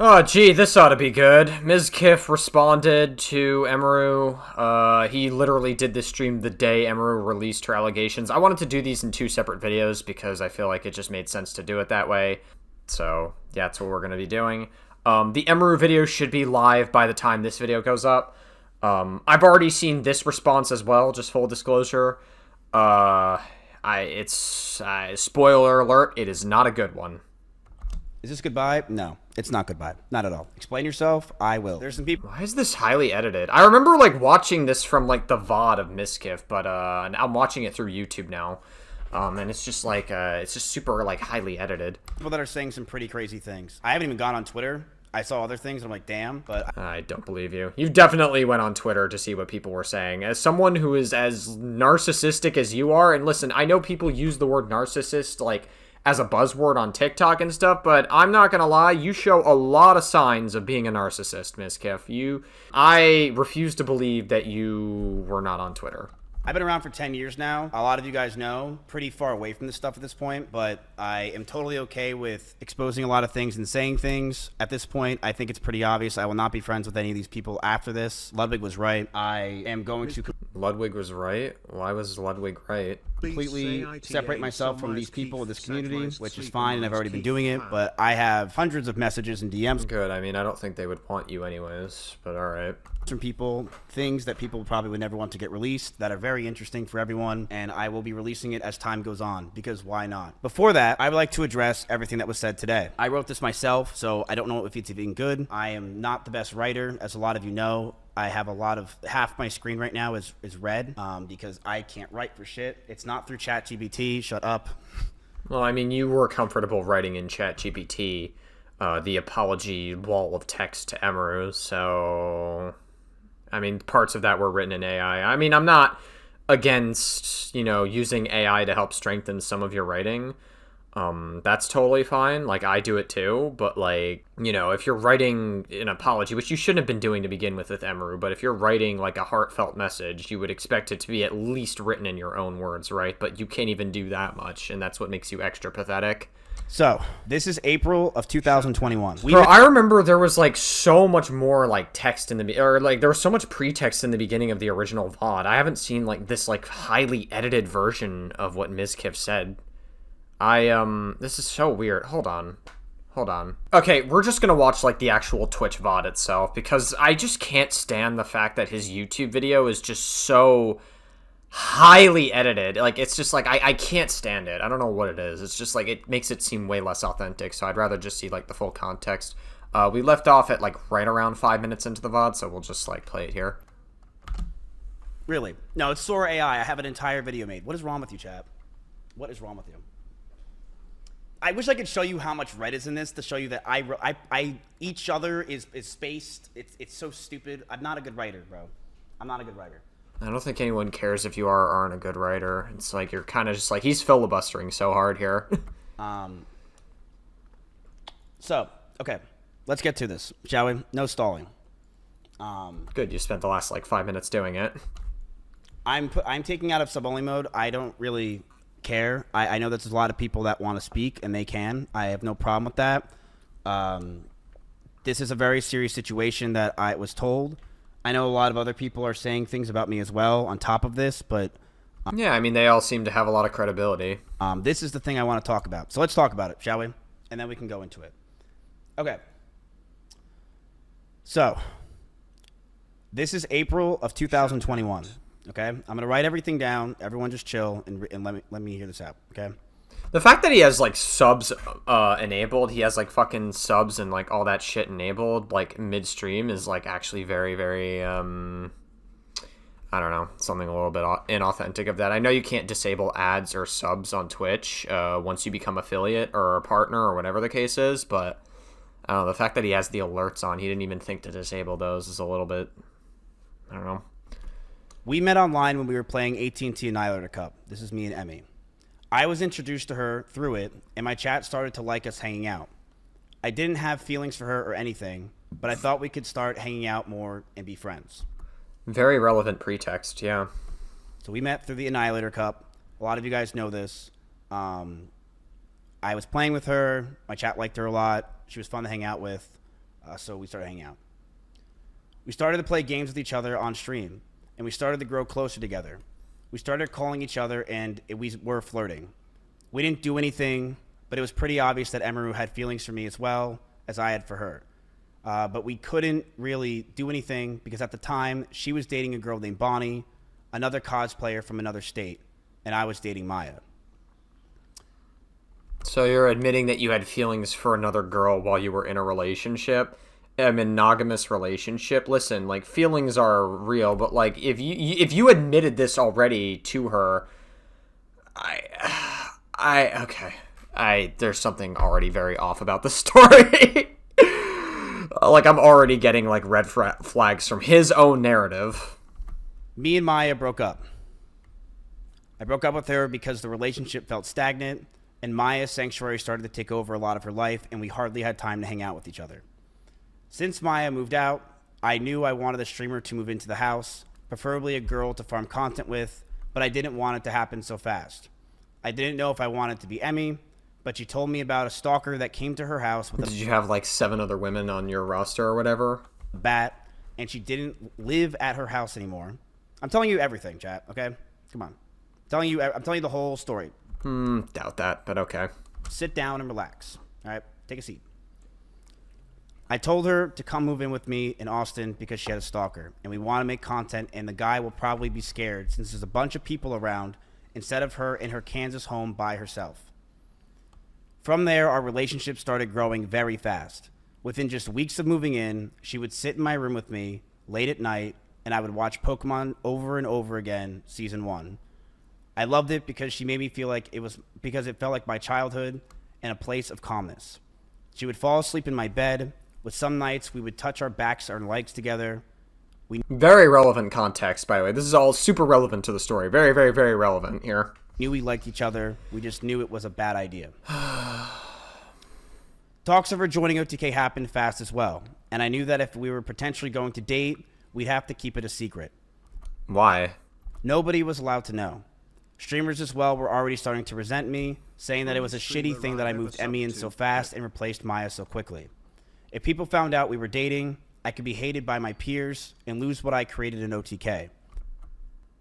Oh, gee, this ought to be good. Mizkif responded to Emiru. He literally did this stream the day Emiru released her allegations. I wanted to do these in two separate videos because I feel like it just made sense to do it that way. So, yeah, that's what we're going to be doing. The Emiru video should be live by the time this video goes up. I've already seen this response as well, just full disclosure. Spoiler alert, it is not a good one. Is this goodbye? No, it's not goodbye. Not at all. Explain yourself. I will. There's some people. Why is this highly edited? I remember like watching this from like the VOD of Mizkif, but I'm watching it through YouTube now. And it's just like it's just super like highly edited. People that are saying some pretty crazy things. I haven't even gone on Twitter. I saw other things and I'm like, damn, but I don't believe you. You definitely went on Twitter to see what people were saying. As someone who is as narcissistic as you are, and listen, I know people use the word narcissist like as a buzzword on TikTok and stuff, but I'm not gonna lie, you show a lot of signs of being a narcissist, Mizkif. I refuse to believe that you were not on Twitter. I've been around for 10 years now. A lot of you guys know, pretty far away from this stuff at this point, but I am totally okay with exposing a lot of things and saying things. At this point, I think it's pretty obvious. I will not be friends with any of these people after this. Ludwig was right. I am going to Ludwig was right? Why was Ludwig right? Completely separate myself from these people in this community, which is fine, and I've already been doing it, but I have hundreds of messages and DMs. Good. I mean, I don't think they would want you anyways, but all right. From people, things that people probably would never want to get released that are very interesting for everyone, and I will be releasing it as time goes on, because why not? Before that, I would like to address everything that was said today. I wrote this myself, so I don't know if it's even good. I am not the best writer, as a lot of you know. I have half my screen right now is red because I can't write for shit. It's not through ChatGPT. Shut up. Well, I mean, you were comfortable writing in ChatGPT the apology wall of text to Emiru, so I mean, parts of that were written in AI. I mean, I'm not against, using AI to help strengthen some of your writing. That's totally fine. Like, I do it too, but like, if you're writing an apology, which you shouldn't have been doing to begin with Emiru, but if you're writing like a heartfelt message, you would expect it to be at least written in your own words, right? But you can't even do that much, and that's what makes you extra pathetic. So, this is April of 2021. Bro, I remember there was like so much more like text in the or like there was so much pretext in the beginning of the original VOD. I haven't seen like this like highly edited version of what Mizkif said. This is so weird. Hold on. Okay, we're just gonna watch like the actual Twitch VOD itself because I just can't stand the fact that his YouTube video is just so highly edited. Like, it's just like I can't stand it. I don't know what it is. It's just like it makes it seem way less authentic, so I'd rather just see like the full context. We left off at like right around 5 minutes into the VOD, so we'll just like play it here. Really? No, it's Sora AI. I have an entire video made. What is wrong with you, chap? What is wrong with you? I wish I could show you how much red is in this to show you that each other is spaced. It's so stupid. I'm not a good writer, bro. I'm not a good writer. I don't think anyone cares if you are or aren't a good writer. It's like you're kind of just like, he's filibustering so hard here. So, okay. Let's get to this, shall we? No stalling. Good, you spent the last like 5 minutes doing it. I'm taking out of sub-only mode. I don't really care. I know that there's a lot of people that want to speak, and they can. I have no problem with that. This is a very serious situation that I was told. I know a lot of other people are saying things about me as well on top of this, but yeah, I mean, they all seem to have a lot of credibility. This is the thing I want to talk about. So let's talk about it, shall we? And then we can go into it. Okay. So, this is April of 2021. Okay? I'm going to write everything down. Everyone just chill and let me hear this out, okay? The fact that he has like subs enabled, he has like fucking subs and like all that shit enabled like midstream is like actually very, very I don't know, something a little bit inauthentic of that. I know you can't disable ads or subs on Twitch once you become affiliate or a partner or whatever the case is, but I don't know, the fact that he has the alerts on, he didn't even think to disable those is a little bit, I don't know. We met online when we were playing AT&T Annihilator Cup. This is me and Emmy. I was introduced to her through it, and my chat started to like us hanging out. I didn't have feelings for her or anything, but I thought we could start hanging out more and be friends. Very relevant pretext, yeah. So we met through the Annihilator Cup. A lot of you guys know this. I was playing with her. My chat liked her a lot. She was fun to hang out with. So we started hanging out. We started to play games with each other on stream, and we started to grow closer together. We started calling each other, and we were flirting. We didn't do anything, but it was pretty obvious that Emiru had feelings for me as well as I had for her. But we couldn't really do anything because at the time, she was dating a girl named Bonnie, another cosplayer from another state, and I was dating Maya. So you're admitting that you had feelings for another girl while you were in a relationship, a monogamous relationship. Listen, like, feelings are real, but like if you admitted this already to her, there's something already very off about the story. Like, I'm already getting like red flags from his own narrative. Me and Maya broke up. I broke up with her because the relationship felt stagnant, and Maya's sanctuary started to take over a lot of her life, and we hardly had time to hang out with each other. Since Maya moved out, I knew I wanted a streamer to move into the house, preferably a girl to farm content with, but I didn't want it to happen so fast. I didn't know if I wanted to be Emmy, but she told me about a stalker that came to her house with Did you have like 7 other women on your roster or whatever? a bat, and she didn't live at her house anymore. I'm telling you everything, chat, okay? Come on. I'm telling you the whole story. Doubt that, but okay. Sit down and relax. All right? Take a seat. I told her to come move in with me in Austin because she had a stalker, and we want to make content, and the guy will probably be scared since there's a bunch of people around instead of her in her Kansas home by herself. From there, our relationship started growing very fast. Within just weeks of moving in, she would sit in my room with me late at night, and I would watch Pokemon over and over again, season 1. I loved it because she made me feel like it felt like my childhood and a place of calmness. She would fall asleep in my bed. With some nights, we would touch our backs or legs together. Very relevant context, by the way. This is all super relevant to the story. Very, very, very relevant here. Knew we liked each other. We just knew it was a bad idea. Talks of her joining OTK happened fast as well, and I knew that if we were potentially going to date, we'd have to keep it a secret. Why? Nobody was allowed to know. Streamers as well were already starting to resent me, saying that it was a shitty thing that I moved Emmy in so fast and replaced Maya so quickly. If people found out we were dating, I could be hated by my peers and lose what I created in OTK.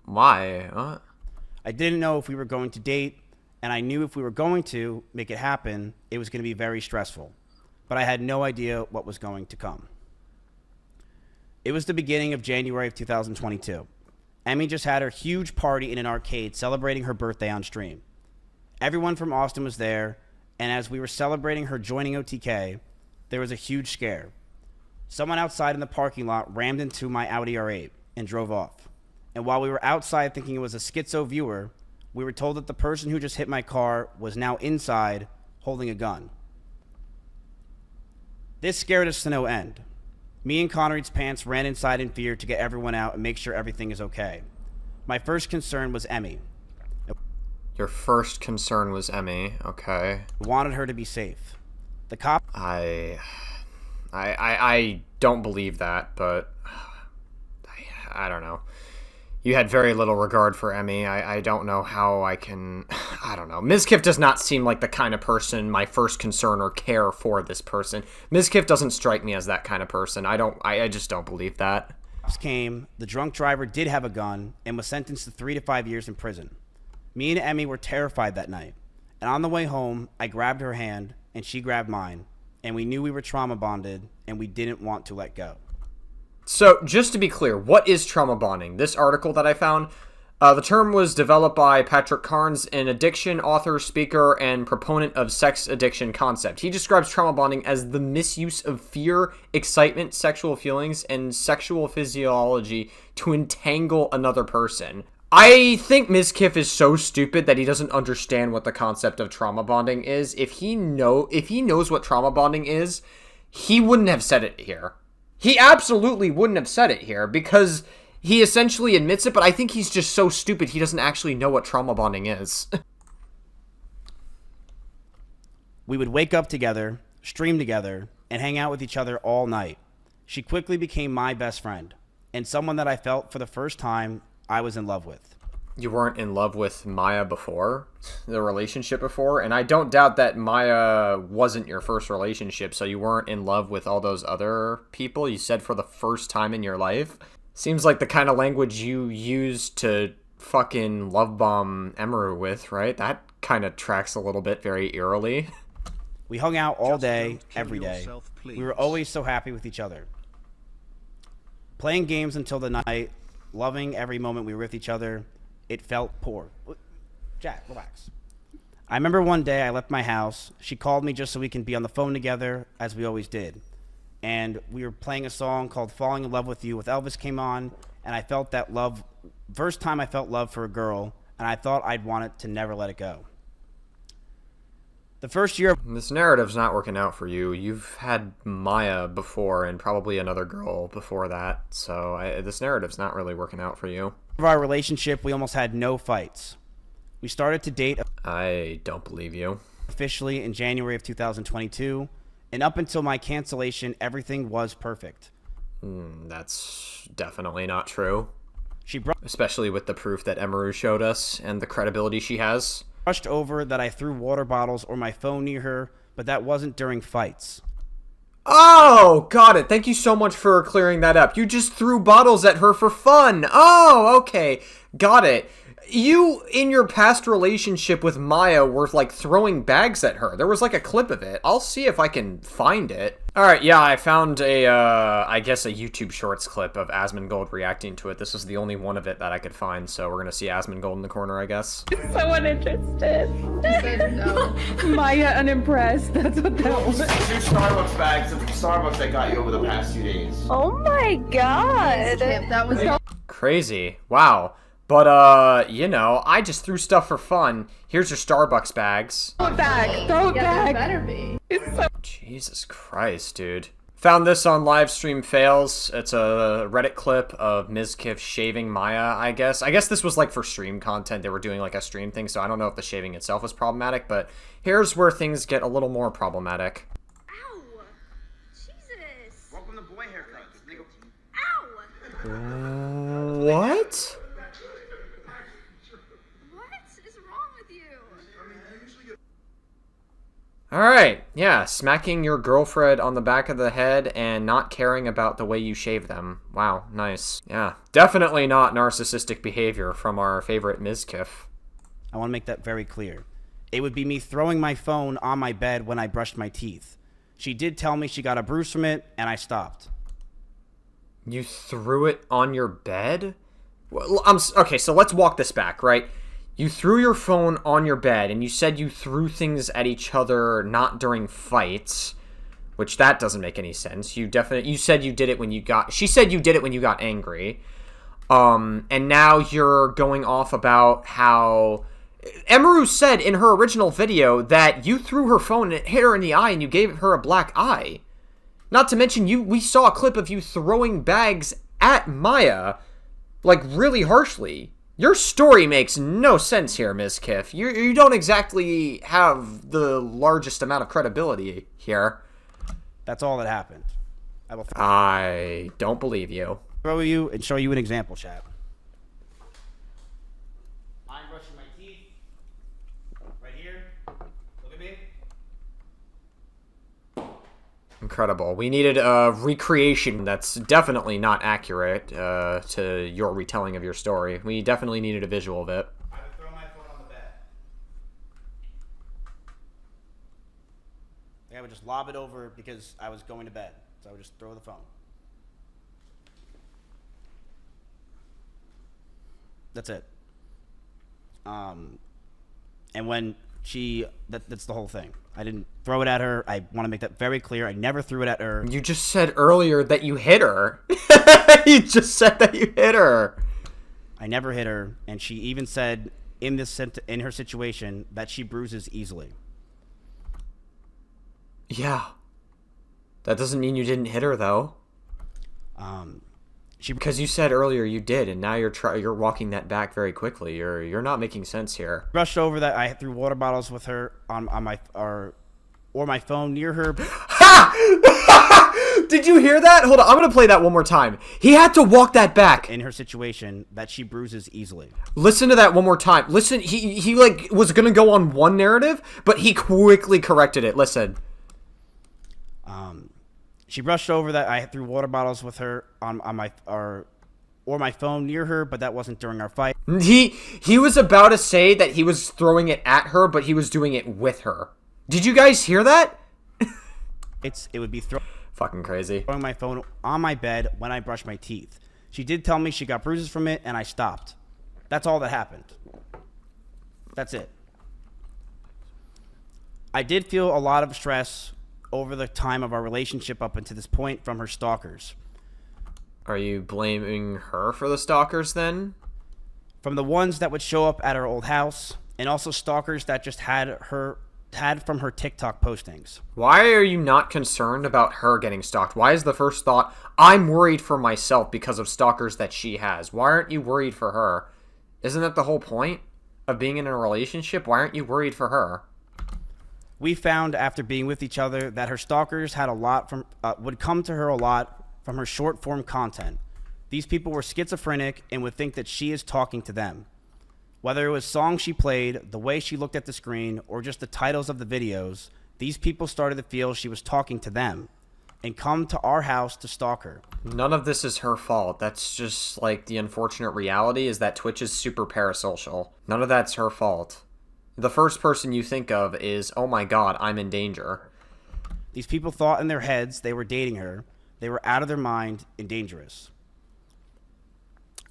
Why? What? I didn't know if we were going to date, and I knew if we were going to make it happen, it was going to be very stressful. But I had no idea what was going to come. It was the beginning of January of 2022. Emmy just had her huge party in an arcade celebrating her birthday on stream. Everyone from Austin was there, and as we were celebrating her joining OTK, there was a huge scare. Someone outside in the parking lot rammed into my Audi R8 and drove off. And while we were outside thinking it was a schizo viewer, we were told that the person who just hit my car was now inside holding a gun. This scared us to no end. Me and Conrad's pants ran inside in fear to get everyone out and make sure everything is okay. My first concern was Emmy. Your first concern was Emmy, okay. I wanted her to be safe. The cop... I don't believe that, but I don't know. You had very little regard for Emmy. I don't know how I can... I don't know. Mizkif does not seem like the kind of person my first concern or care for this person. Mizkif doesn't strike me as that kind of person. I just don't believe that. Cops came, the drunk driver did have a gun, and was sentenced to 3 to 5 years in prison. Me and Emmy were terrified that night. And on the way home, I grabbed her hand, and she grabbed mine. And we knew we were trauma bonded, and we didn't want to let go. So, just to be clear, what is trauma bonding? This article that I found, the term was developed by Patrick Carnes, an addiction author, speaker, and proponent of sex addiction concept. He describes trauma bonding as the misuse of fear, excitement, sexual feelings, and sexual physiology to entangle another person. I think Mizkif is so stupid that he doesn't understand what the concept of trauma bonding is. If he knows what trauma bonding is, he wouldn't have said it here. He absolutely wouldn't have said it here because he essentially admits it, but I think he's just so stupid he doesn't actually know what trauma bonding is. We would wake up together, stream together, and hang out with each other all night. She quickly became my best friend, and someone that I felt for the first time I was in love with. You weren't in love with Maya before, the relationship before, and I don't doubt that Maya wasn't your first relationship, so you weren't in love with all those other people you said for the first time in your life. Seems like the kind of language you used to fucking love bomb Emiru with, right? That kind of tracks a little bit very eerily. We hung out all day, every day. We were always so happy with each other. Playing games until the night, loving every moment we were with each other. It felt poor. Jack, relax. I remember one day I left my house. She called me just so we can be on the phone together, as we always did. And we were playing a song called Falling in Love with You with Elvis came on, and I felt that love, first time I felt love for a girl, and I thought I'd want it to never let it go. The first year... This narrative's not working out for you. You've had Maya before and probably another girl before that, so this narrative's not really working out for you. Of our relationship, we almost had no fights. We started to date... I don't believe you. Officially in January of 2022, and up until my cancellation, everything was perfect. That's definitely not true. She especially with the proof that Emiru showed us and the credibility she has. Brushed over that I threw water bottles or my phone near her, but that wasn't during fights. Oh, got it. Thank you so much for clearing that up. You just threw bottles at her for fun. Oh, okay. Got it. You, in your past relationship with Maya, were, like, throwing bags at her. There was, like, a clip of it. I'll see if I can find it. Alright, yeah, I found I guess a YouTube Shorts clip of Asmongold reacting to it. This is the only one of it that I could find, so we're gonna see Asmongold in the corner, I guess. So uninterested. Said no. Maya unimpressed. That's what that was. 2 Starbucks bags of Starbucks that got you over the past 2 days. Oh my god. That was so Crazy. Wow. But, you know, I just threw stuff for fun. Here's your Starbucks bags. Throw it back. Throw it yeah, there back. better be. It's so Jesus Christ, dude. Found this on Livestream Fails. It's a Reddit clip of Mizkif shaving Maya, I guess. I guess this was, like, for stream content. They were doing, like, a stream thing, so I don't know if the shaving itself was problematic, but here's where things get a little more problematic. Ow! Jesus! Welcome to boy haircuts, nigga. Ow! What? What is wrong with you? Alright, yeah, smacking your girlfriend on the back of the head and not caring about the way you shave them. Wow, nice. Yeah, definitely not narcissistic behavior from our favorite Mizkif. I want to make that very clear. It would be me throwing my phone on my bed when I brushed my teeth. She did tell me she got a bruise from it, and I stopped. You threw it on your bed? Well, okay, so let's walk this back, right? You threw your phone on your bed, and you said you threw things at each other not during fights, which that doesn't make any sense. You said you did it when you got... She said you did it when you got angry. And now you're going off about how... Emiru said in her original video that you threw her phone and it hit her in the eye and you gave her a black eye. Not to mention, we saw a clip of you throwing bags at Maya, like, really harshly. Your story makes no sense here, Mizkif. You don't exactly have the largest amount of credibility here. That's all that happened. I don't believe you. Throw you and show you an example, chat. I'm brushing my teeth. Right here. Look at me. Incredible. We needed a recreation that's definitely not accurate to your retelling of your story. We definitely needed a visual of it. I would throw my phone on the bed. Like I would just lob it over because I was going to bed. So I would just throw the phone. That's it. And when that's the whole thing. I didn't throw it at her. I want to make that very clear. I never threw it at her. You just said earlier that you hit her. You just said that you hit her. I never hit her, and she even said in her situation that she bruises easily. Yeah. That doesn't mean you didn't hit her, though. Because you said earlier you did, and now you're walking that back very quickly. You're not making sense here. Brushed over that I threw water bottles with her on my or my phone near her. Ha! Did you hear that? Hold on, I'm gonna play that one more time. He had to walk that back. In her situation, that she bruises easily. Listen to that one more time. Listen, he like was gonna go on one narrative, but he quickly corrected it. Listen. She brushed over that I threw water bottles with her on my my phone near her, but that wasn't during our fight. He was about to say that he was throwing it at her, but he was doing it with her. Did you guys hear that? It would be Fucking crazy. throwing my phone on my bed when I brush my teeth. She did tell me she got bruises from it, and I stopped. That's all that happened. That's it. I did feel a lot of stress over the time of our relationship up until this point from her stalkers. Are you blaming her for the stalkers then? From the ones that would show up at her old house, and also stalkers that just had from her TikTok postings. Why are you not concerned about her getting stalked? Why is the first thought, I'm worried for myself because of stalkers that she has? Why aren't you worried for her? Isn't that the whole point of being in a relationship? Why aren't you worried for her? We found after being with each other that her stalkers had a lot from would come to her a lot from her short form content. These people were schizophrenic and would think that she is talking to them. Whether it was songs she played, the way she looked at the screen, or just the titles of the videos, these people started to feel she was talking to them and come to our house to stalk her. None of this is her fault. That's just like the unfortunate reality is that Twitch is super parasocial. None of that's her fault. The first person you think of is, oh my god, I'm in danger. These people thought in their heads they were dating her. They were out of their mind and dangerous.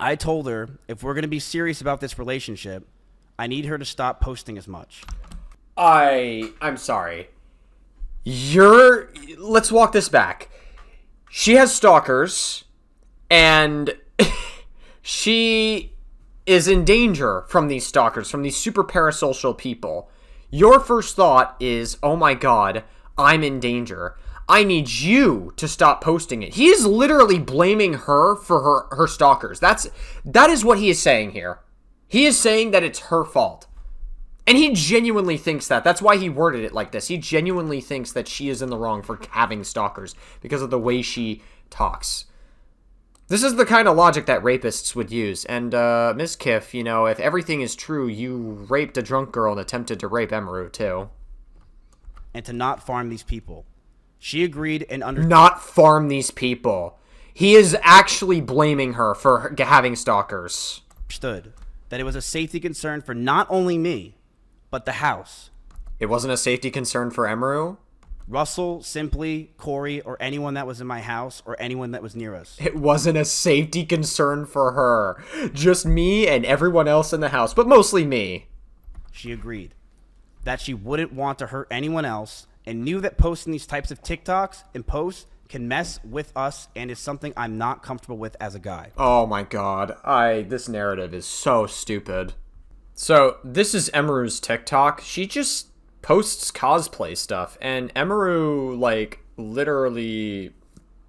I told her, if we're going to be serious about this relationship, I need her to stop posting as much. I'm sorry. Let's walk this back. She has stalkers, and she is in danger from these stalkers, from these super parasocial people. Your first thought is, oh my god, I'm in danger. I need you to stop posting it. He is literally blaming her for her stalkers. That is what he is saying here. He is saying that it's her fault. And he genuinely thinks that. That's why he worded it like this. He genuinely thinks that she is in the wrong for having stalkers because of the way she talks. This is the kind of logic that rapists would use. And, Mizkif, you know, if everything is true, you raped a drunk girl and attempted to rape Emiru, too. And to not farm these people. She agreed and Not farm these people. He is actually blaming her for having stalkers. understood that it was a safety concern for not only me, but the house. It wasn't a safety concern for Emiru? Russell, Simply, Corey, or anyone that was in my house or anyone that was near us. It wasn't a safety concern for her. Just me and everyone else in the house, but mostly me. She agreed that she wouldn't want to hurt anyone else and knew that posting these types of TikToks and posts can mess with us and is something I'm not comfortable with as a guy. Oh my god. This narrative is so stupid. So, this is Emiru's TikTok. She just posts cosplay stuff, and Emiru, like, literally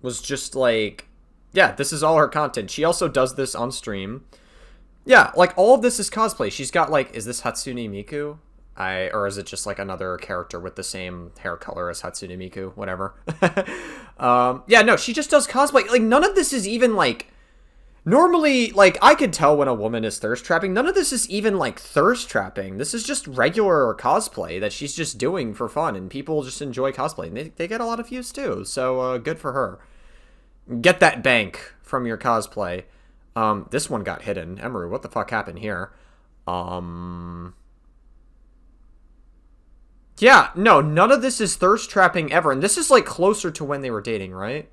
was just like, yeah, this is all her content. She also does this on stream. Yeah, like, all of this is cosplay. She's got, like, is this Hatsune Miku? Or is it just, like, another character with the same hair color as Hatsune Miku? Whatever. Yeah, no, she just does cosplay. Like, none of this is even, like, normally, like, I could tell when a woman is thirst trapping. None of this is even, like, thirst trapping. This is just regular cosplay that she's just doing for fun, and people just enjoy cosplay. And they get a lot of views, too, so good for her. Get that bank from your cosplay. This one got hidden. Emiru, what the fuck happened here? Yeah, no, none of this is thirst trapping ever, and this is, like, closer to when they were dating, right?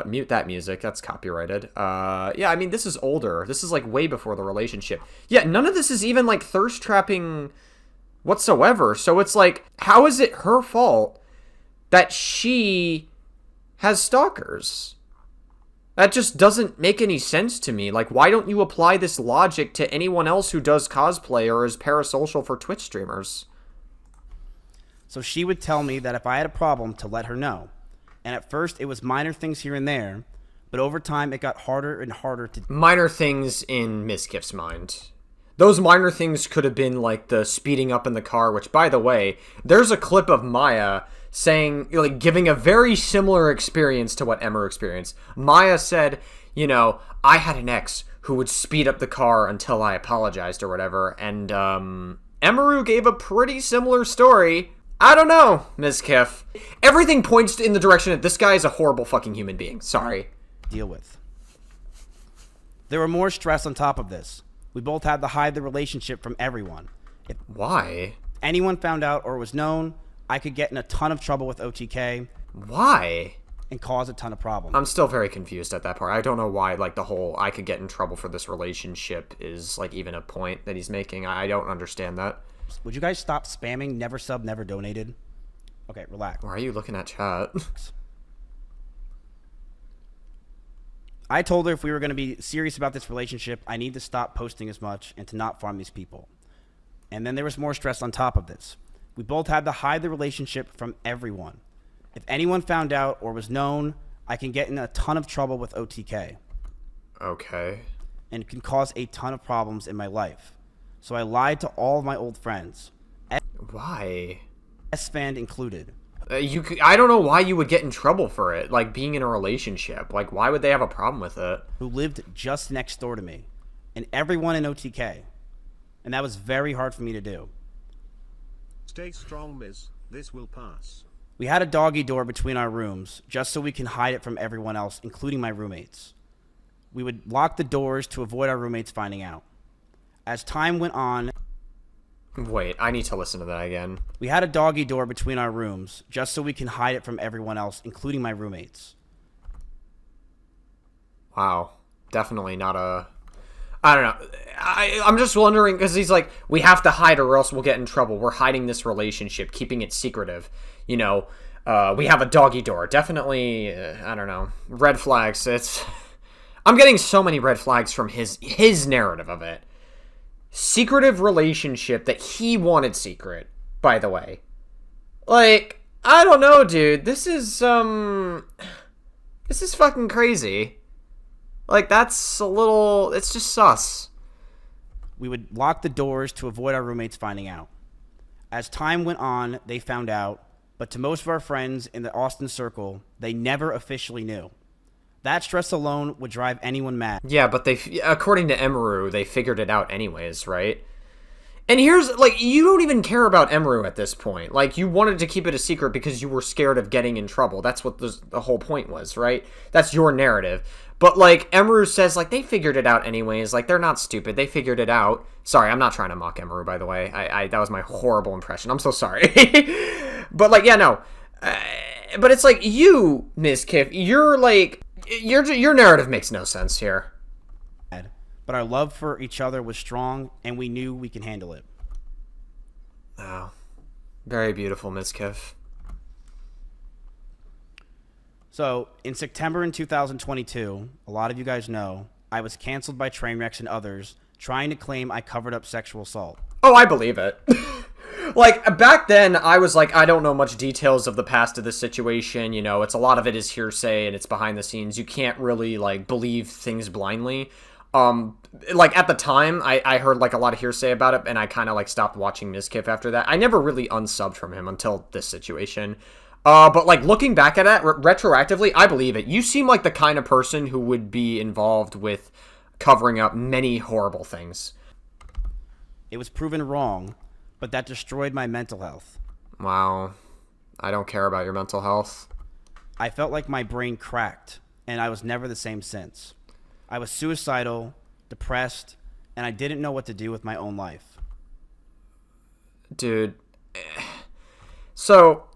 Mute that music. That's copyrighted. Yeah, I mean, this is older. This is, like, way before the relationship. Yeah, none of this is even, like, thirst trapping whatsoever. So it's like, how is it her fault that she has stalkers? That just doesn't make any sense to me. Like, why don't you apply this logic to anyone else who does cosplay or is parasocial for Twitch streamers? So she would tell me that if I had a problem to let her know. And at first, it was minor things here and there, but over time, it got harder and harder to... Minor things in Mizkif's mind. Those minor things could have been, like, the speeding up in the car, which, by the way, there's a clip of Maya saying, like, giving a very similar experience to what Emiru experienced. Maya said, I had an ex who would speed up the car until I apologized or whatever, and Emiru gave a pretty similar story. I don't know, Mizkif. Everything points in the direction that this guy is a horrible fucking human being. Sorry. Deal with. There were more stress on top of this. We both had to hide the relationship from everyone. If Why? anyone found out or was known, I could get in a ton of trouble with OTK Why? and cause a ton of problems. I'm still very confused at that part. I don't know why, like, the whole I could get in trouble for this relationship is, like, even a point that he's making. I don't understand that. Would you guys stop spamming never sub, never donated? Okay, relax. Why are you looking at chat? I told her if we were going to be serious about this relationship, I need to stop posting as much and to not farm these people. And then there was more stress on top of this. We both had to hide the relationship from everyone. If anyone found out or was known, I can get in a ton of trouble with OTK. Okay. And it can cause a ton of problems in my life. So I lied to all of my old friends. Why? S-Fan included. I don't know why you would get in trouble for it, like being in a relationship. Like, why would they have a problem with it? Who lived just next door to me. And everyone in OTK. And that was very hard for me to do. Stay strong, Miz. This will pass. We had a doggy door between our rooms, just so we can hide it from everyone else, including my roommates. We would lock the doors to avoid our roommates finding out. As time went on... Wait, I need to listen to that again. We had a doggy door between our rooms, just so we can hide it from everyone else, including my roommates. Wow. Definitely not a... I don't know. I'm just wondering, because he's like, we have to hide or else we'll get in trouble. We're hiding this relationship, keeping it secretive. We have a doggy door. Definitely, I don't know. Red flags. I'm getting so many red flags from his narrative of it. Secretive relationship that he wanted secret, by the way. Like, I don't know, dude. This is fucking crazy. Like, that's a little... It's just sus. We would lock the doors to avoid our roommates finding out. As time went on, they found out, but to most of our friends in the Austin circle, they never officially knew. That stress alone would drive anyone mad. Yeah, but according to Emiru, they figured it out anyways, right? And here's, like, you don't even care about Emiru at this point. Like, you wanted to keep it a secret because you were scared of getting in trouble. That's what the whole point was, right? That's your narrative. But, like, Emiru says, like, they figured it out anyways. Like, they're not stupid. They figured it out. Sorry, I'm not trying to mock Emiru, by the way. That was my horrible impression. I'm so sorry. But, like, yeah, no. But it's like, you, Mizkif, you're, like... Your narrative makes no sense here. But our love for each other was strong, and we knew we can handle it. Oh. Very beautiful, Mizkif. So, in September in 2022, a lot of you guys know, I was canceled by Trainwrecks and others, trying to claim I covered up sexual assault. Oh, I believe it. Like, back then, I was like, I don't know much details of the past of this situation, it's a lot of it is hearsay and it's behind the scenes. You can't really, like, believe things blindly. Like, at the time, I heard, like, a lot of hearsay about it, and I kind of, like, stopped watching Mizkif after that. I never really unsubbed from him until this situation. But, like, looking back at it, retroactively, I believe it. You seem like the kind of person who would be involved with covering up many horrible things. It was proven wrong, but that destroyed my mental health. Wow. I don't care about your mental health. I felt like my brain cracked, and I was never the same since. I was suicidal, depressed, and I didn't know what to do with my own life. Dude. So,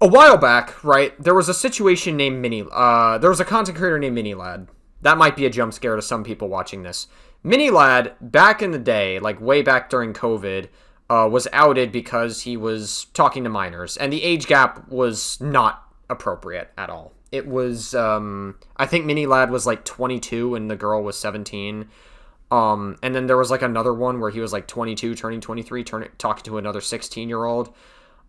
a while back, right, there was a situation named there was a content creator named Minilad. That might be a jump scare to some people watching this. Minilad, back in the day, like way back during COVID, was outed because he was talking to minors, and the age gap was not appropriate at all. It was, I think Minilad was like 22 and the girl was 17. And then there was like another one where he was like 22, turning 23, talking to another 16-year-old.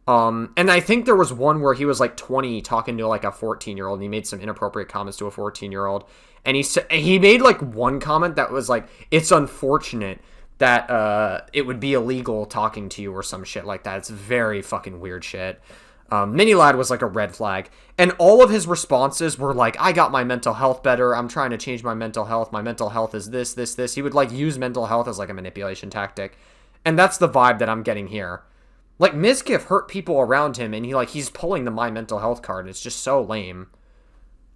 And I think there was one where he was like 20 talking to like a 14-year-old and he made some inappropriate comments to a 14-year-old. And he made like one comment that was like, it's unfortunate that it would be illegal talking to you or some shit like that. It's very fucking weird shit. Mini Lad was like a red flag. And all of his responses were like, I got my mental health better. I'm trying to change my mental health. My mental health is this, this, this. He would like use mental health as like a manipulation tactic. And that's the vibe that I'm getting here. Like, Mizkif hurt people around him, and he's pulling the my mental health card. It's just so lame.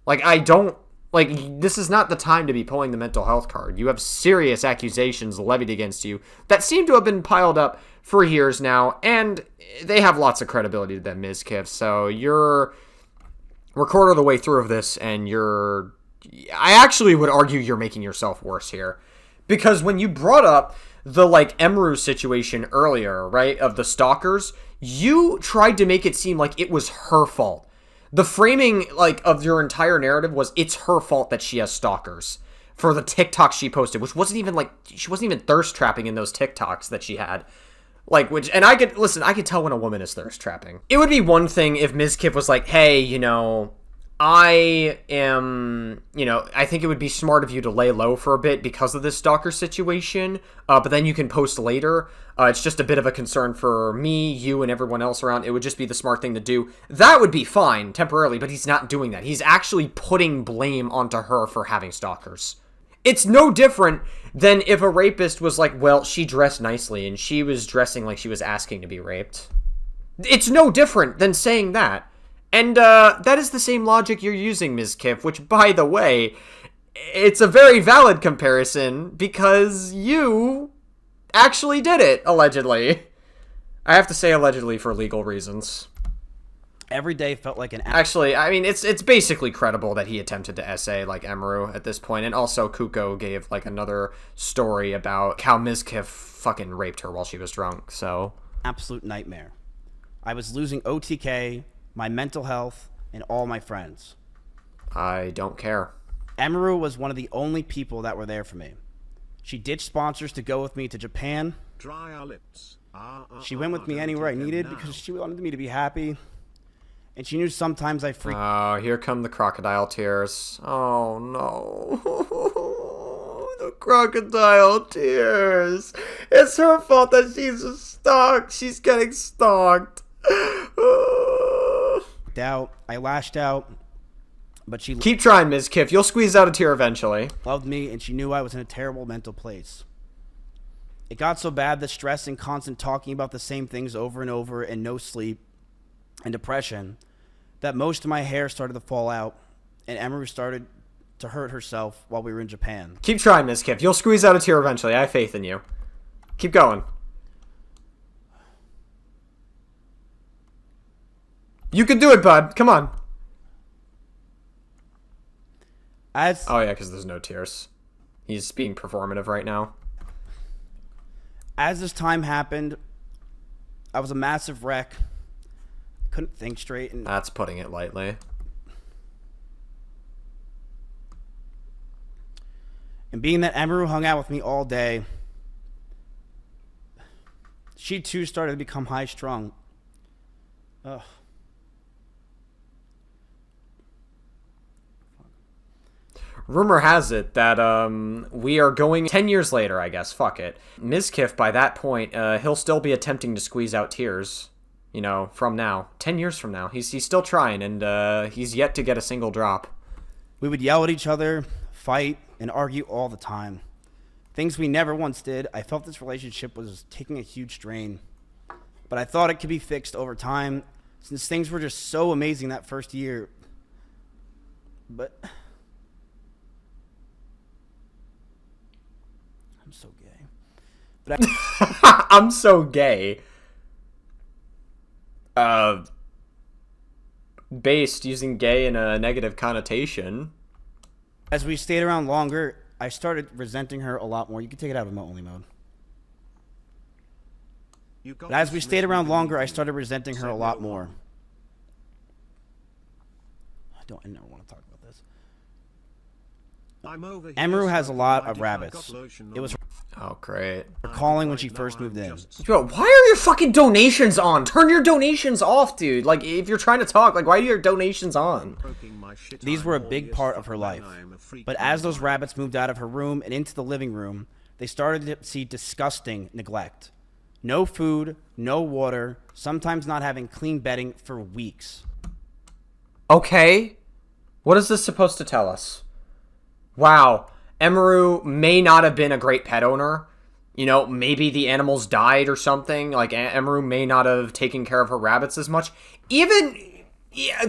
Like, this is not the time to be pulling the mental health card. You have serious accusations levied against you that seem to have been piled up for years now, and they have lots of credibility to them, Mizkif. So we're quarter of the way through of this, and I actually would argue you're making yourself worse here. Because when you brought up the, like, Emiru situation earlier, right, of the stalkers, you tried to make it seem like it was her fault. The framing, like, of your entire narrative was it's her fault that she has stalkers for the TikToks she posted, which wasn't even, like, she wasn't even thirst trapping in those TikToks that she had. Like, and I could tell when a woman is thirst trapping. It would be one thing if Mizkif was like, hey, I think it would be smart of you to lay low for a bit because of this stalker situation, but then you can post later. It's just a bit of a concern for me, you, and everyone else around. It would just be the smart thing to do. That would be fine, temporarily, but he's not doing that. He's actually putting blame onto her for having stalkers. It's no different than if a rapist was like, well, she dressed nicely, and she was dressing like she was asking to be raped. It's no different than saying that. And that is the same logic you're using, Mizkif, which, by the way, it's a very valid comparison because you actually did it, allegedly. I have to say allegedly for legal reasons. Every day felt like an... Actually, I mean, it's basically credible that he attempted to essay, like, Emiru at this point, and also Kuko gave, like, another story about how Mizkif fucking raped her while she was drunk, so... Absolute nightmare. I was losing OTK, my mental health, and all my friends. I don't care. Emiru was one of the only people that were there for me. She ditched sponsors to go with me to Japan. Dry our lips. She went with me anywhere I needed because she wanted me to be happy. And she knew sometimes I freaked... Oh, here come the crocodile tears. Oh, no. The crocodile tears. It's her fault that she's stalked. She's getting stalked. I lashed out, but she... Keep trying, Mizkif. You'll squeeze out a tear eventually. Loved me, and she knew I was in a terrible mental place. It got so bad that stress and constant talking about the same things over and over and no sleep and depression that most of my hair started to fall out, and Emiru started to hurt herself while we were in Japan. Keep trying, Mizkif. You'll squeeze out a tear eventually. I have faith in you. Keep going. You can do it, bud. Come on. Oh, yeah, because there's no tears. He's being performative right now. As this time happened, I was a massive wreck. Couldn't think straight. And that's putting it lightly. And being that Emiru hung out with me all day, she too started to become high-strung. Ugh. Rumor has it that we are going 10 years later, I guess. Fuck it. Mizkif, by that point, he'll still be attempting to squeeze out tears, from now. 10 years from now. He's still trying, and he's yet to get a single drop. We would yell at each other, fight, and argue all the time. Things we never once did. I felt this relationship was taking a huge strain. But I thought it could be fixed over time, since things were just so amazing that first year. But... so gay. But I'm so gay. Based using gay in a negative connotation. As we stayed around longer, I started resenting her a lot more. You can take it out of only mode. But as we stayed around longer, I started resenting her a lot more. I never want to talk about this. Emiru has a lot of rabbits. It was oh, great. her calling when she first moved in. Bro, why are your fucking donations on? Turn your donations off, dude. Like, if you're trying to talk, like, why are your donations on? These were a big part of her life. But as those rabbits moved out of her room and into the living room, they started to see disgusting neglect. No food, no water, sometimes not having clean bedding for weeks. Okay. What is this supposed to tell us? Wow. Emiru may not have been a great pet owner. You know, maybe the animals died or something. Like, Emiru may not have taken care of her rabbits as much.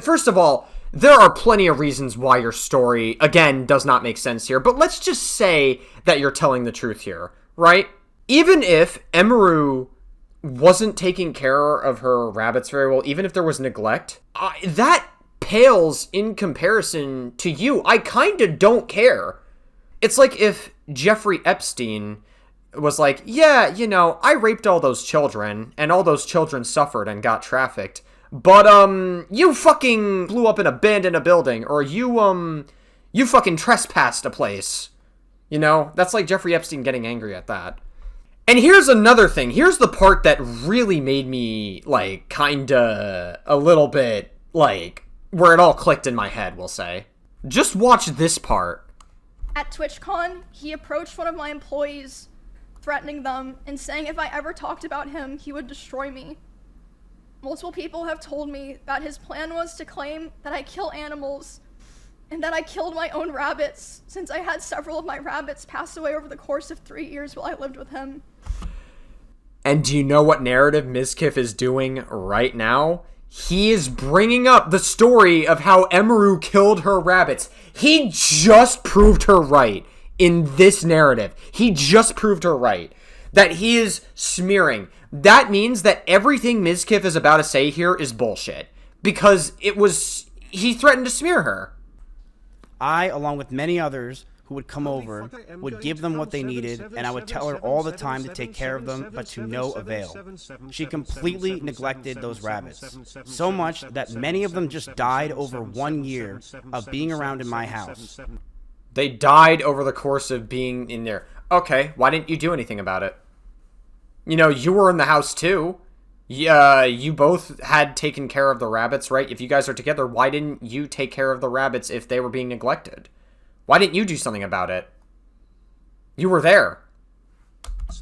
First of all, there are plenty of reasons why your story, again, does not make sense here. But let's just say that you're telling the truth here, right? Even if Emiru wasn't taking care of her rabbits very well, even if there was neglect, that pales in comparison to you. I kind of don't care. It's like if Jeffrey Epstein was like, yeah, you know, I raped all those children, and all those children suffered and got trafficked, but, you fucking blew up and abandoned a building, or you fucking trespassed a place. You know, that's like Jeffrey Epstein getting angry at that. And here's another thing. Here's the part that really made me, like, kinda a little bit, like, where it all clicked in my head, we'll say. Just watch this part. At TwitchCon, he approached one of my employees, threatening them and saying if I ever talked about him, he would destroy me. Multiple people have told me that his plan was to claim that I kill animals and that I killed my own rabbits, since I had several of my rabbits pass away over the course of 3 years while I lived with him. And do you know what narrative Mizkif is doing right now? He is bringing up the story of how Emiru killed her rabbits. He just proved her right in this narrative. He just proved her right. That he is smearing. That means that everything Mizkif is about to say here is bullshit. Because he threatened to smear her. I, along with many others who would come over, would give them what they needed, and I would tell her all the time to take care of them, but to no avail. She completely neglected those rabbits, so much that many of them just died over 1 year of being around in my house. They died over the course of being in there. Okay, why didn't you do anything about it? You know, you were in the house too. You both had taken care of the rabbits, right? If you guys are together, why didn't you take care of the rabbits if they were being neglected? Why didn't you do something about it? You were there.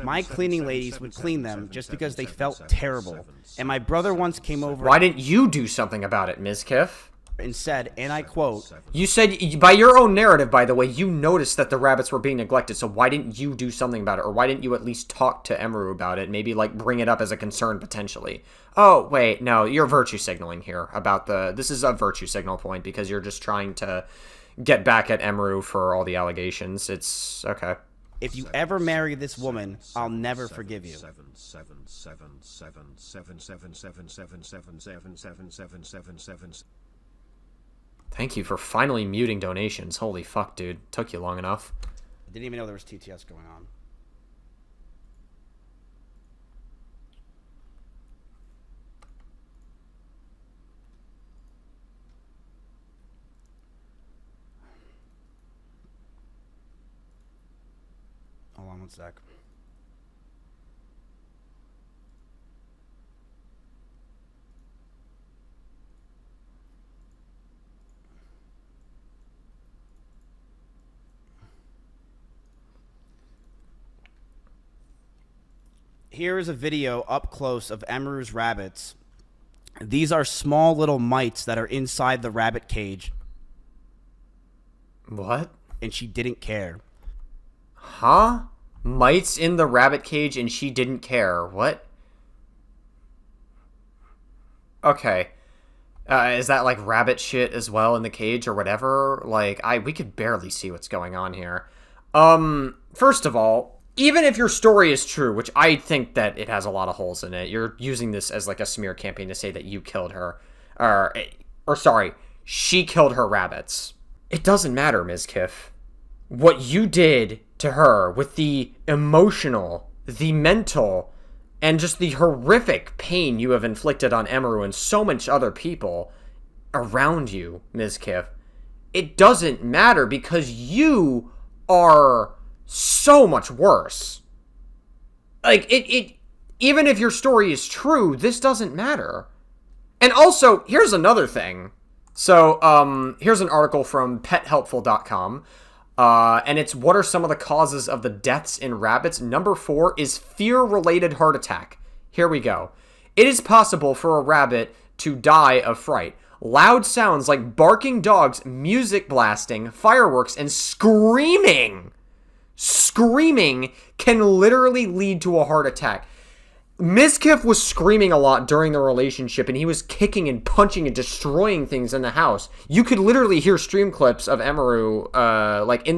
My cleaning ladies would clean them just because they felt terrible. And my brother once came over. Why didn't you do something about it, Mizkif? And said, and I quote, you said, by your own narrative, by the way, you noticed that the rabbits were being neglected, so why didn't you do something about it? Or why didn't you at least talk to Emiru about it? Maybe, like, bring it up as a concern, potentially. Oh, wait, no, you're virtue signaling here about this is a virtue signal point, because you're just trying to get back at Emiru for all the allegations. It's, okay. If you ever marry this woman, I'll never forgive you. Thank you for finally muting donations. Holy fuck, dude. Took you long enough. I didn't even know there was TTS going on. Hold on one sec. Here is a video up close of Emiru's rabbits. These are small little mites that are inside the rabbit cage. What? And she didn't care. Huh? Mites in the rabbit cage and she didn't care. What? Okay. Is that like rabbit shit as well in the cage or whatever? Like, we could barely see what's going on here. First of all, even if your story is true, which I think that it has a lot of holes in it, you're using this as like a smear campaign to say that you killed her. Or sorry, she killed her rabbits. It doesn't matter, Mizkif. What you did to her with the emotional, the mental, and just the horrific pain you have inflicted on Emiru and so much other people around you, Mizkif, it doesn't matter because you are so much worse. Like, even if your story is true, this doesn't matter. And also, here's another thing. So, here's an article from pethelpful.com. And it's what are some of the causes of the deaths in rabbits. Number 4 is fear-related heart attack. Here we go. It is possible for a rabbit to die of fright. Loud sounds like barking dogs, music blasting, fireworks, and screaming can literally lead to a heart attack. Mizkif was screaming a lot during the relationship, and he was kicking and punching and destroying things in the house. You could literally hear stream clips of Emiru, in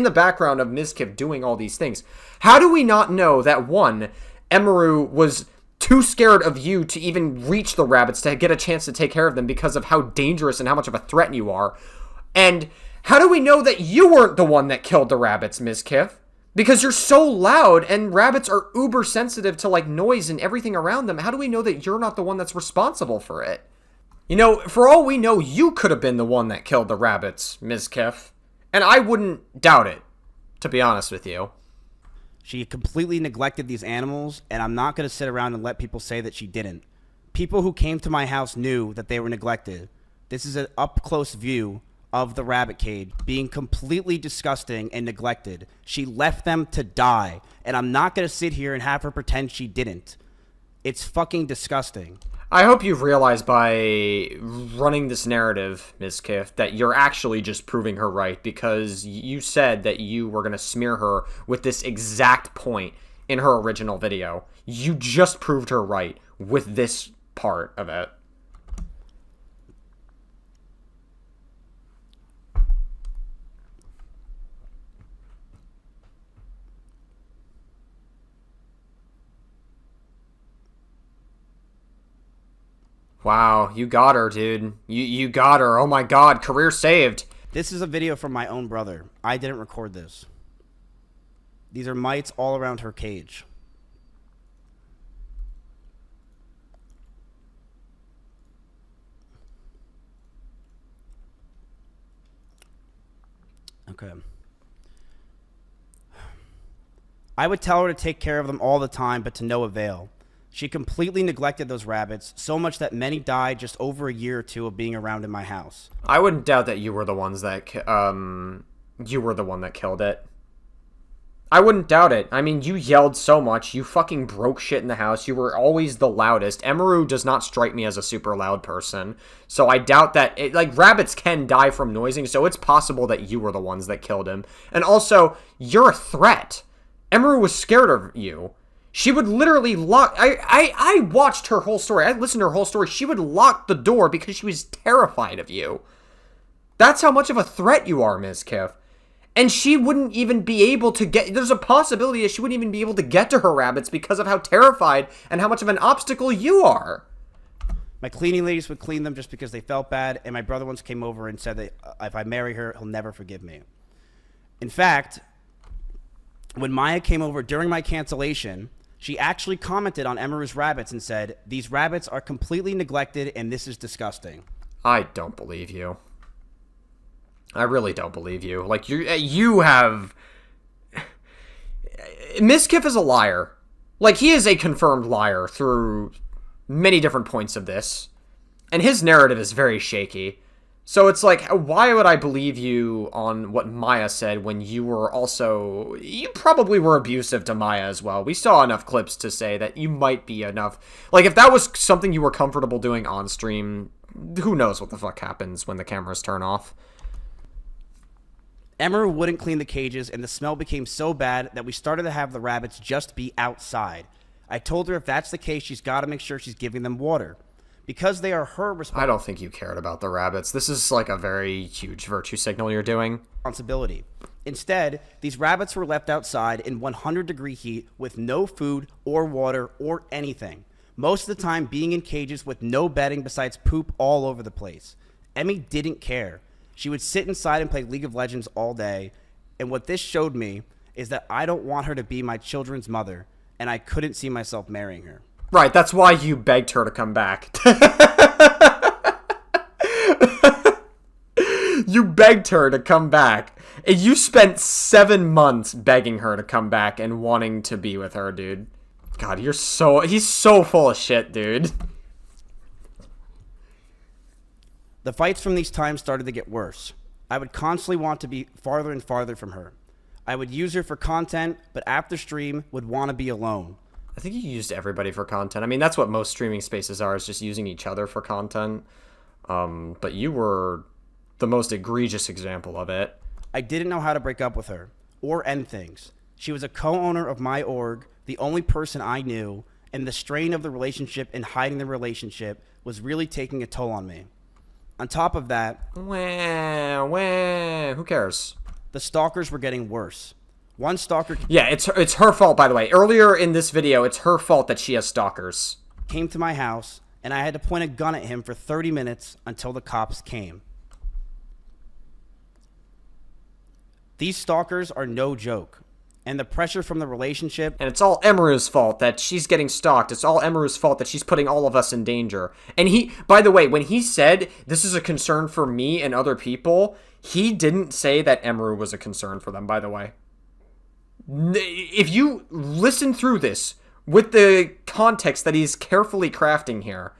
the background of Mizkif doing all these things. How do we not know that, one, Emiru was too scared of you to even reach the rabbits to get a chance to take care of them because of how dangerous and how much of a threat you are? And how do we know that you weren't the one that killed the rabbits, Mizkif? Because you're so loud, and rabbits are uber sensitive to, like, noise and everything around them. How do we know that you're not the one that's responsible for it? You know, for all we know, you could have been the one that killed the rabbits, Mizkif. And I wouldn't doubt it, to be honest with you. She completely neglected these animals, and I'm not going to sit around and let people say that she didn't. People who came to my house knew that they were neglected. This is an up-close view of the rabbit cage being completely disgusting and neglected. She left them to die, and I'm not going to sit here and have her pretend she didn't. It's fucking disgusting. I hope you've realized by running this narrative, Mizkif, that you're actually just proving her right, because you said that you were going to smear her with this exact point in her original video. You just proved her right with this part of it. Wow, you got her, dude. You got her. Oh my god, career saved. This is a video from my own brother. I didn't record this. These are mites all around her cage. Okay. I would tell her to take care of them all the time, but to no avail. She completely neglected those rabbits, so much that many died just over a year or two of being around in my house. I wouldn't doubt that you were the ones that, you were the one that killed it. I wouldn't doubt it. I mean, you yelled so much, you fucking broke shit in the house, you were always the loudest. Emiru does not strike me as a super loud person, so I doubt that, rabbits can die from noising, so it's possible that you were the ones that killed him. And also, you're a threat. Emiru was scared of you. She would literally lock... I watched her whole story. I listened to her whole story. She would lock the door because she was terrified of you. That's how much of a threat you are, Mizkif. And she wouldn't even be able to get... There's a possibility that she wouldn't even be able to get to her rabbits because of how terrified and how much of an obstacle you are. My cleaning ladies would clean them just because they felt bad, and my brother once came over and said that if I marry her, he'll never forgive me. In fact, when Maya came over during my cancellation... She actually commented on Emiru's rabbits and said, "These rabbits are completely neglected and this is disgusting." I don't believe you. I really don't believe you. Like, you have... Mizkif is a liar. Like, he is a confirmed liar through many different points of this. And his narrative is very shaky. So it's like, why would I believe you on what Maya said when you were also... You probably were abusive to Maya as well. We saw enough clips to say that you might be enough... Like, if that was something you were comfortable doing on stream, who knows what the fuck happens when the cameras turn off. Emiru wouldn't clean the cages, and the smell became so bad that we started to have the rabbits just be outside. I told her if that's the case, she's got to make sure she's giving them water. Because they are her I don't think you cared about the rabbits. This is like a very huge virtue signal you're doing. Responsibility. Instead, these rabbits were left outside in 100-degree heat with no food or water or anything. Most of the time being in cages with no bedding besides poop all over the place. Emmy didn't care. She would sit inside and play League of Legends all day. And what this showed me is that I don't want her to be my children's mother, and I couldn't see myself marrying her. Right, that's why you begged her to come back. You begged her to come back. And you spent 7 months begging her to come back and wanting to be with her, dude. God, he's so full of shit, dude. The fights from these times started to get worse. I would constantly want to be farther and farther from her. I would use her for content, but after stream would want to be alone. I think you used everybody for content. I mean, that's what most streaming spaces are, is just using each other for content. But you were the most egregious example of it. I didn't know how to break up with her or end things. She was a co-owner of my org, the only person I knew, and the strain of the relationship and hiding the relationship was really taking a toll on me. On top of that, Who cares? the stalkers were getting worse. One stalker Yeah, it's her fault, by the way. Earlier in this video, it's her fault that she has stalkers. came to my house, and I had to point a gun at him for 30 minutes until the cops came. These stalkers are no joke, and the pressure from the relationship And it's all Emiru's fault that she's getting stalked. It's all Emiru's fault that she's putting all of us in danger. And he, by the way, when he said this is a concern for me and other people, he didn't say that Emiru was a concern for them, by the way. If you listen through this with the context that he's carefully crafting here,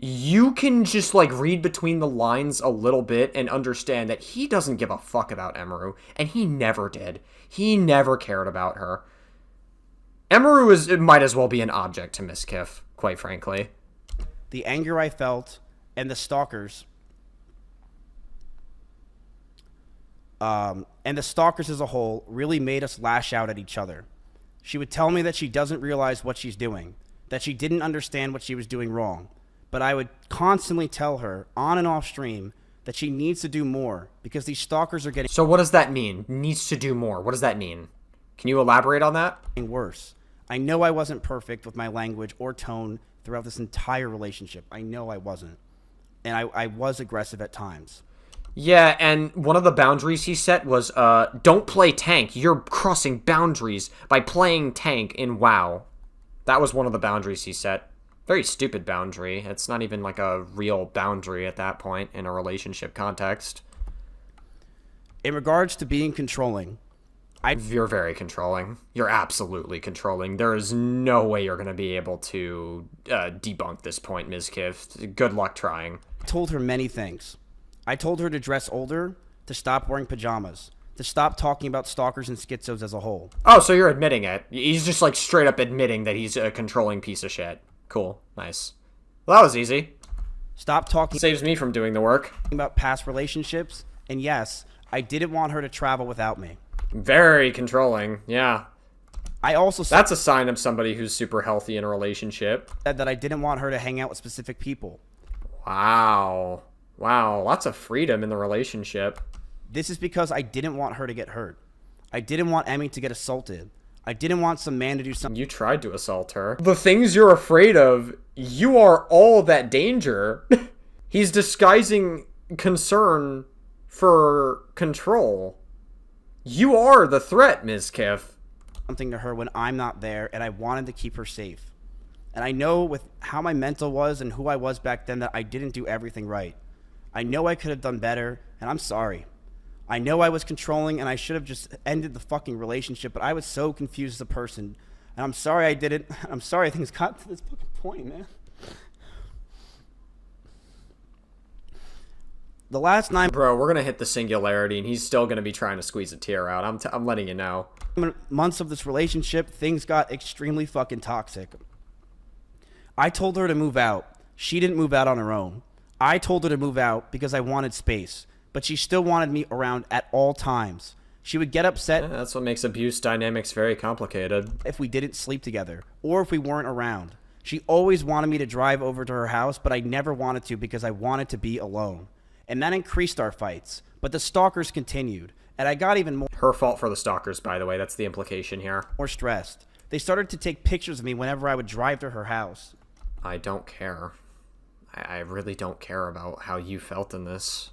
you can just like read between the lines a little bit and understand that he doesn't give a fuck about Emiru, and he never did. He never cared about her. Emiru might as well be an object to Mizkif, quite frankly. the anger I felt, and the stalkers, as a whole really made us lash out at each other. She would tell me that she doesn't realize what she's doing, that she didn't understand what she was doing wrong. But I would constantly tell her, on and off stream, that she needs to do more because these stalkers are getting So what does that mean? Needs to do more. What does that mean? Can you elaborate on that? worse. I know I wasn't perfect with my language or tone throughout this entire relationship. I know I wasn't. And I was aggressive at times. Yeah, and one of the boundaries he set was, don't play tank. You're crossing boundaries by playing tank in WoW. That was one of the boundaries he set. Very stupid boundary. It's not even like a real boundary at that point in a relationship context. In regards to being controlling, You're very controlling. You're absolutely controlling. There is no way you're going to be able to debunk this point, Mizkif. Good luck trying. I told her many things. I told her to dress older, to stop wearing pajamas, to stop talking about stalkers and schizos as a whole. Oh, so you're admitting it. He's just like straight up admitting that he's a controlling piece of shit. Cool. Nice. Well, that was easy. Stop talking Saves me from doing the work. about past relationships. And yes, I didn't want her to travel without me. Very controlling. Yeah. I also said That's a sign of somebody who's super healthy in a relationship. that I didn't want her to hang out with specific people. Wow. Wow. Lots of freedom in the relationship. This is because I didn't want her to get hurt. I didn't want Emmy to get assaulted. I didn't want some man to do something. You tried to assault her. The things you're afraid of, you are all that danger. He's disguising concern for control. You are the threat, Mizkif. Something to her when I'm not there, and I wanted to keep her safe. And I know with how my mental was and who I was back then that I didn't do everything right. I know I could have done better, and I'm sorry. I know I was controlling, and I should have just ended the fucking relationship, but I was so confused as a person. And I'm sorry I did it. I'm sorry things got to this fucking point, man. The last 9 Bro, we're gonna hit the singularity, and he's still gonna be trying to squeeze a tear out. I'm letting you know. months of this relationship, things got extremely fucking toxic. I told her to move out. She didn't move out on her own. I told her to move out because I wanted space, but she still wanted me around at all times. She would get upset Yeah, that's what makes abuse dynamics very complicated. if we didn't sleep together or if we weren't around. She always wanted me to drive over to her house, but I never wanted to because I wanted to be alone. And that increased our fights, but the stalkers continued, and I got even Her fault for the stalkers, by the way. That's the implication here. more stressed. They started to take pictures of me whenever I would drive to her house. I don't care. I really don't care about how you felt in this.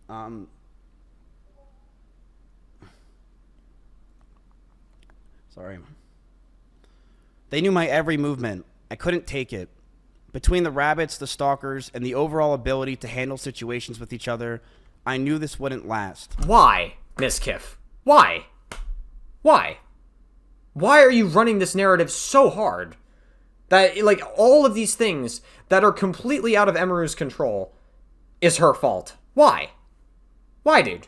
Sorry. They knew my every movement. I couldn't take it. Between the rabbits, the stalkers, and the overall ability to handle situations with each other, I knew this wouldn't last. Why, Mizkif? Why? Why? Why are you running this narrative so hard? That, like, all of these things that are completely out of Emiru's control is her fault. Why? Why, dude?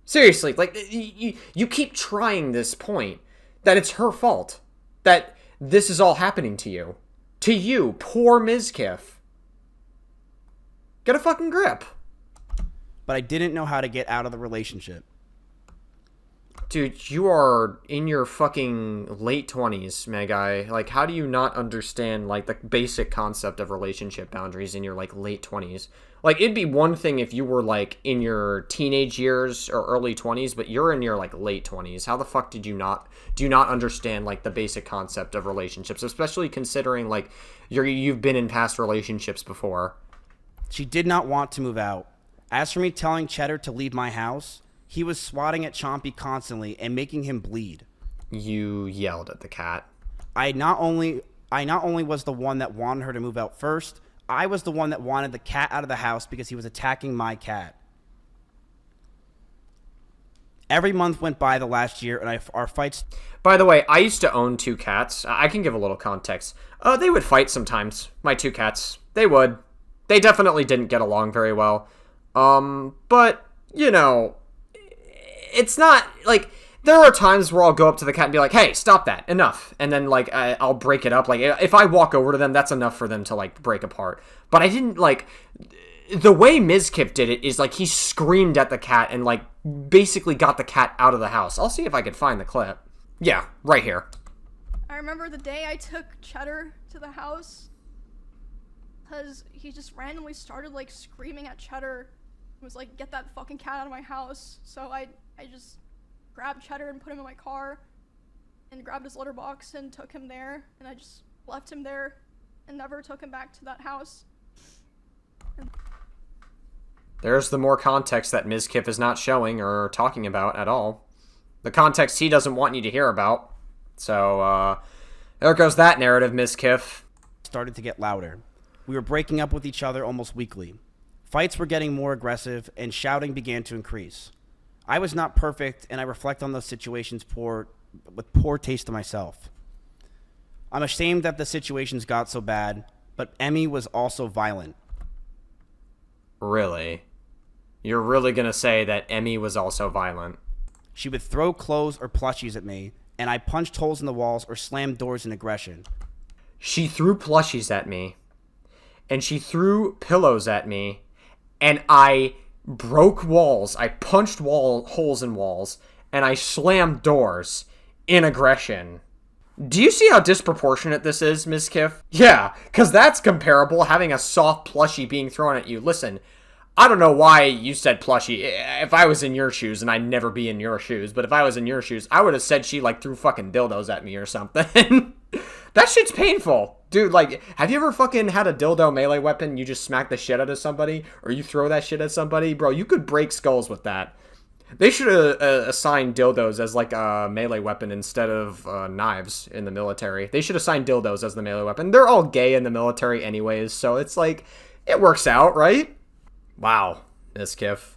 Seriously, like, you keep trying this point That it's her fault. That this is all happening to you. To you, poor Mizkif. Get a fucking grip. But I didn't know how to get out of the relationship. Dude, you are in your fucking late 20s, my guy. Like, how do you not understand, like, the basic concept of relationship boundaries in your, like, late 20s? Like, it'd be one thing if you were, like, in your teenage years or early 20s, but you're in your, like, late 20s. How the fuck do you not understand, like, the basic concept of relationships, especially considering, like, you've been in past relationships before? She did not want to move out. As for me telling Cheddar to leave my house, he was swatting at Chompy constantly and making him bleed. You yelled at the cat. I not only was the one that wanted her to move out first, I was the one that wanted the cat out of the house because he was attacking my cat. Every month went by the last year, and our fights... By the way, I used to own 2 cats. I can give a little context. They would fight sometimes, my 2 cats. They would. They definitely didn't get along very well. But, you know... It's not, like, there are times where I'll go up to the cat and be like, hey, stop that, enough. And then, like, I'll break it up. Like, if I walk over to them, that's enough for them to, like, break apart. But I didn't, like, the way Mizkif did it is, like, he screamed at the cat and, like, basically got the cat out of the house. I'll see if I can find the clip. Yeah, right here. I remember the day I took Cheddar to the house, because he just randomly started, like, screaming at Cheddar. He was like, get that fucking cat out of my house. So I just grabbed Cheddar and put him in my car and grabbed his litter box and took him there, and I just left him there and never took him back to that house. There's the more context that Mizkif is not showing or talking about at all. The context he doesn't want you to hear about. So, there goes that narrative, Mizkif. started to get louder. We were breaking up with each other almost weekly. Fights were getting more aggressive, and shouting began to increase. I was not perfect, and I reflect on those situations with poor taste to myself. I'm ashamed that the situations got so bad, but Emmy was also violent. Really? You're really gonna say that Emmy was also violent? She would throw clothes or plushies at me, and I punched holes in the walls or slammed doors in aggression. She threw plushies at me, and she threw pillows at me, and I broke walls. I punched holes in walls, and I slammed doors in aggression. Do you see how disproportionate this is, Mizkif? Yeah, because that's comparable, having a soft plushie being thrown at you. Listen, I don't know why you said plushie. If I was in your shoes, and I'd never be in your shoes, but if I was in your shoes, I would have said she, like, threw fucking dildos at me or something. That shit's painful. Dude, like, have you ever fucking had a dildo melee weapon, you just smack the shit out of somebody, or you throw that shit at somebody? Bro, you could break skulls with that. They should have assigned dildos as, like, a melee weapon instead of knives in the military. They should assign dildos as the melee weapon. They're all gay in the military anyways, so it's like, it works out, right? Wow, Mizkif.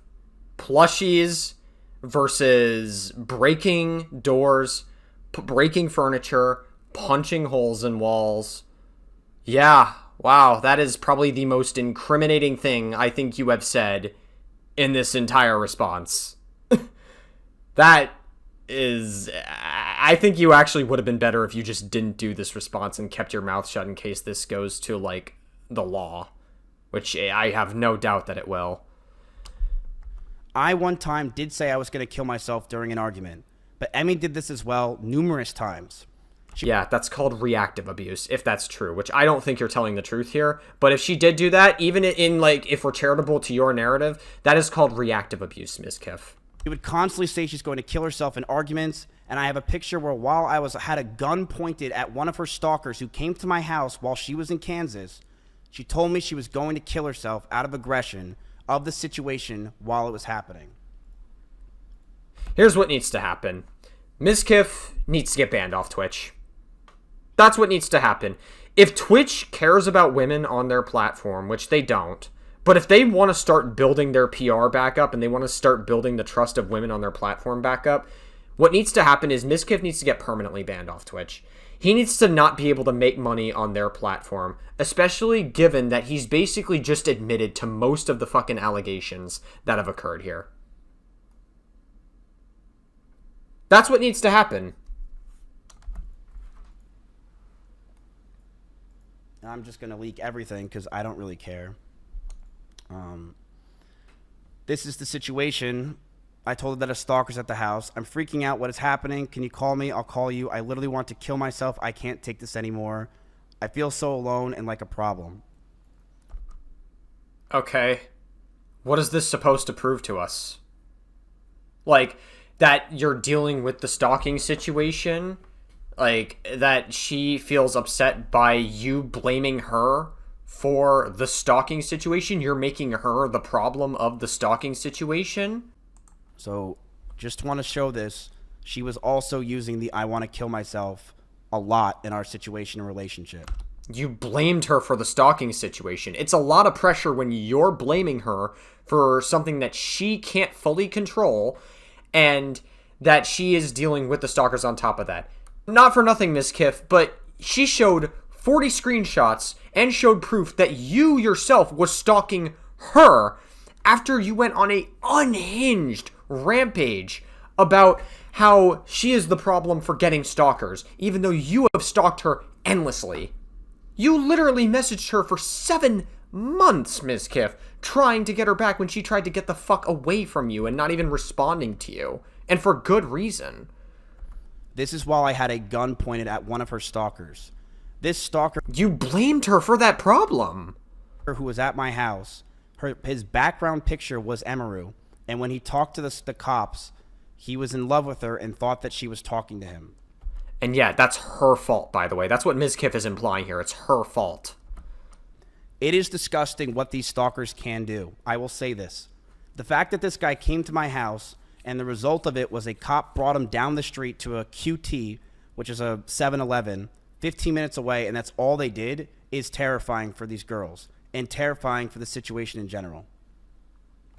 Plushies versus breaking doors, breaking furniture, punching holes in walls. Yeah, wow, that is probably the most incriminating thing I think you have said in this entire response. That is... I think you actually would have been better if you just didn't do this response and kept your mouth shut in case this goes to, like, the law. Which I have no doubt that it will. I one time did say I was going to kill myself during an argument, but Emmy did this as well numerous times. Yeah, that's called reactive abuse, if that's true, which I don't think you're telling the truth here. But if she did do that, even in, like, if we're charitable to your narrative, that is called reactive abuse, Mizkif. She would constantly say she's going to kill herself in arguments, and I have a picture where while I had a gun pointed at one of her stalkers who came to my house while she was in Kansas, she told me she was going to kill herself out of aggression of the situation while it was happening. Here's what needs to happen. Mizkif needs to get banned off Twitch. That's what needs to happen. If Twitch cares about women on their platform, which they don't, but if they want to start building their PR back up and they want to start building the trust of women on their platform back up, what needs to happen is Mizkif needs to get permanently banned off Twitch. He needs to not be able to make money on their platform, especially given that he's basically just admitted to most of the fucking allegations that have occurred here. That's what needs to happen. And I'm just going to leak everything because I don't really care. This is the situation. I told her that a stalker's at the house. I'm freaking out. What is happening? Can you call me? I'll call you. I literally want to kill myself. I can't take this anymore. I feel so alone and like a problem. Okay. What is this supposed to prove to us? Like, that you're dealing with the stalking situation? Like, that she feels upset by you blaming her for the stalking situation? You're making her the problem of the stalking situation? So, just want to show this. She was also using the I want to kill myself a lot in our situation and relationship. You blamed her for the stalking situation. It's a lot of pressure when you're blaming her for something that she can't fully control and that she is dealing with the stalkers on top of that. Not for nothing, Mizkif, but she showed 40 screenshots and showed proof that you yourself was stalking her after you went on a unhinged rampage about how she is the problem for getting stalkers, even though you have stalked her endlessly. You literally messaged her for 7 months, Mizkif, trying to get her back when she tried to get the fuck away from you and not even responding to you. And for good reason. This is while I had a gun pointed at one of her stalkers. This stalker... You blamed her for that problem. ...who was at my house, his background picture was Emiru. And when he talked to the cops, he was in love with her and thought that she was talking to him. And yeah, that's her fault, by the way. That's what Mizkif is implying here. It's her fault. It is disgusting what these stalkers can do. I will say this. The fact that this guy came to my house and the result of it was a cop brought him down the street to a QT, which is a 7-Eleven, 15 minutes away, and that's all they did, is terrifying for these girls and terrifying for the situation in general.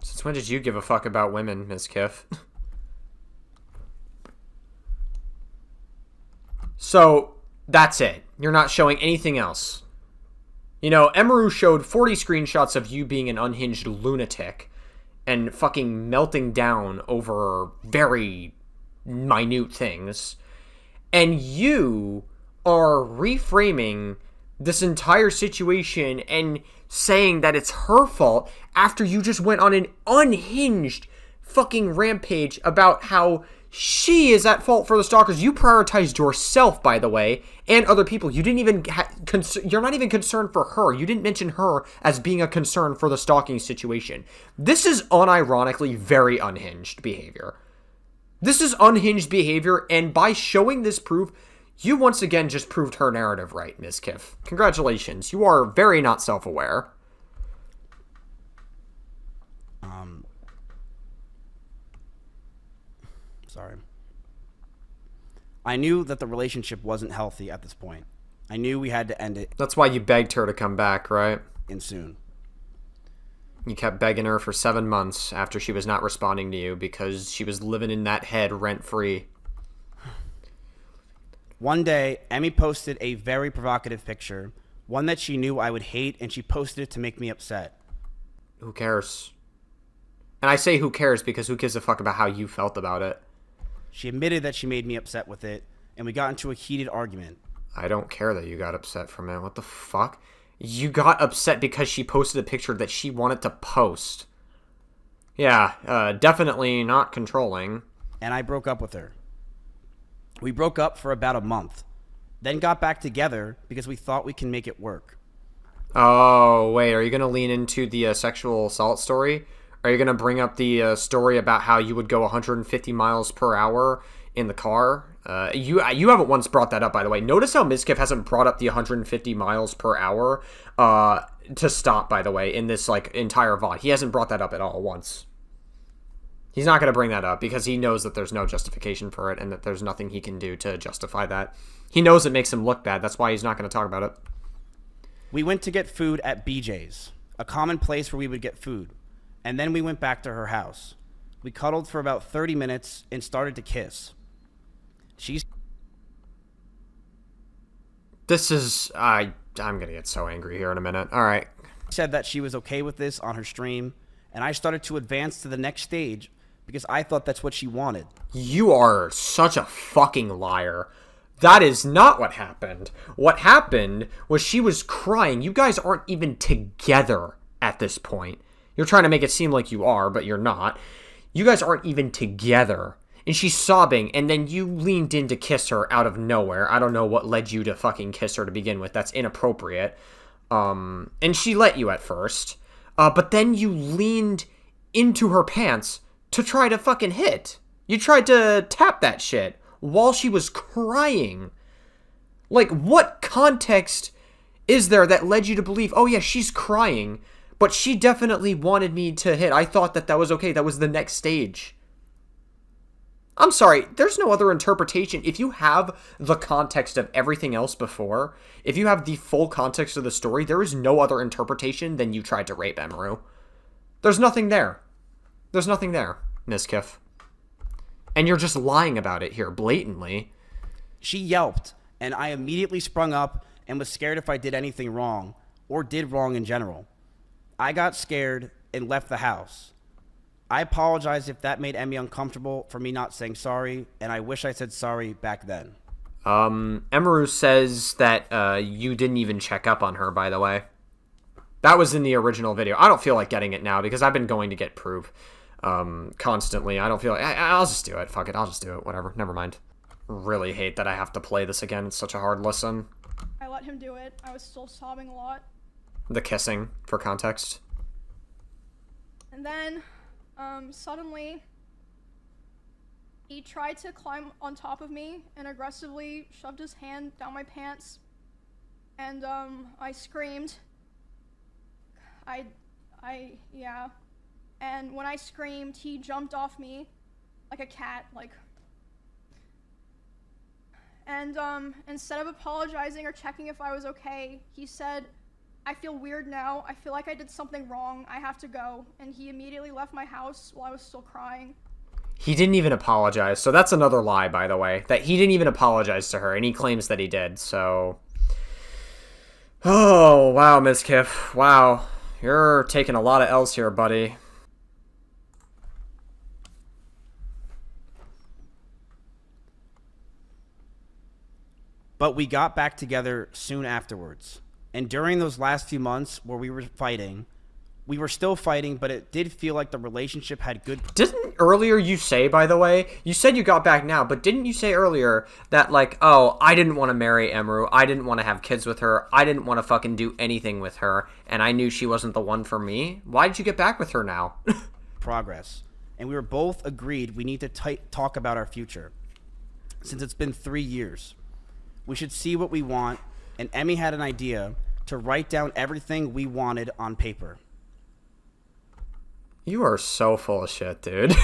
Since when did you give a fuck about women, Mizkif? So, that's it. You're not showing anything else. You know, Emiru showed 40 screenshots of you being an unhinged lunatic and fucking melting down over very minute things. And you are reframing this entire situation and saying that it's her fault after you just went on an unhinged fucking rampage about how she is at fault for the stalkers. You prioritized yourself, by the way, and other people. You didn't even you're not even concerned for her. You didn't mention her as being a concern for the stalking situation. This is unironically very unhinged behavior. This is unhinged behavior, and by showing this proof, you once again just proved her narrative right, Mizkif. Congratulations. You are very not self-aware. Sorry. I knew that the relationship wasn't healthy at this point. I knew we had to end it. That's why you begged her to come back, right? And soon. You kept begging her for 7 months after she was not responding to you because she was living in that head rent-free. One day, Emmy posted a very provocative picture, one that she knew I would hate, and she posted it to make me upset. Who cares? And I say who cares because who gives a fuck about how you felt about it? She admitted that she made me upset with it, and we got into a heated argument. I don't care that you got upset from it. What the fuck? You got upset because she posted a picture that she wanted to post. Yeah, definitely not controlling. And I broke up with her. We broke up for about a month, then got back together because we thought we can make it work. Oh, wait, are you going to lean into the sexual assault story? Are you going to bring up the story about how you would go 150 miles per hour in the car? You haven't once brought that up, by the way. Notice how Mizkif hasn't brought up the 150 miles per hour to stop, by the way, in this like entire VOD. He hasn't brought that up at all once. He's not going to bring that up because he knows that there's no justification for it and that there's nothing he can do to justify that. He knows it makes him look bad. That's why he's not going to talk about it. We went to get food at BJ's, a common place where we would get food. And then we went back to her house. We cuddled for about 30 minutes and started to kiss. This is... I'm going to get so angry here in a minute. All right. She said that she was okay with this on her stream, and I started to advance to the next stage because I thought that's what she wanted. You are such a fucking liar. That is not what happened. What happened was she was crying. You guys aren't even together at this point. You're trying to make it seem like you are, but you're not. You guys aren't even together. And she's sobbing, and then you leaned in to kiss her out of nowhere. I don't know what led you to fucking kiss her to begin with. That's inappropriate. And she let you at first. But then you leaned into her pants to try to fucking hit. You tried to tap that shit while she was crying. Like, what context is there that led you to believe, oh yeah, she's crying, but she definitely wanted me to hit. I thought that was okay. That was the next stage. I'm sorry, there's no other interpretation. If you have the context of everything else before, if you have the full context of the story, there is no other interpretation than you tried to rape Emiru. There's nothing there. There's nothing there, Mizkif. And you're just lying about it here, blatantly. She yelped, and I immediately sprung up and was scared if I did anything wrong, or did wrong in general. I got scared and left the house. I apologize if that made Emmy uncomfortable for me not saying sorry, and I wish I said sorry back then. Emiru says that you didn't even check up on her, by the way. That was in the original video. I don't feel like getting it now because I've been going to get proof constantly. I don't feel like... I'll just do it. Fuck it. I'll just do it. Whatever. Never mind. Really hate that I have to play this again. It's such a hard listen. I let him do it. I was still sobbing a lot. The kissing, for context. And then, suddenly, he tried to climb on top of me and aggressively shoved his hand down my pants. And, I screamed. Yeah. And when I screamed, he jumped off me like a cat, like. And, instead of apologizing or checking if I was okay, he said, I feel weird now. I feel like I did something wrong. I have to go. And he immediately left my house while I was still crying. He didn't even apologize. So that's another lie, by the way. That he didn't even apologize to her, and he claims that he did, so... Oh, wow, Mizkif. Wow. You're taking a lot of L's here, buddy. But we got back together soon afterwards. And during those last few months where we were fighting, we were still fighting, but it did feel like the relationship had good... Didn't earlier you say, by the way, you said you got back now, but didn't you say earlier that, like, oh, I didn't want to marry Emiru, I didn't want to have kids with her, I didn't want to fucking do anything with her, and I knew she wasn't the one for me? Why did you get back with her now? Progress. And we were both agreed we need to talk about our future. Since it's been 3 years. We should see what we want, and Emmy had an idea to write down everything we wanted on paper. You are so full of shit, dude.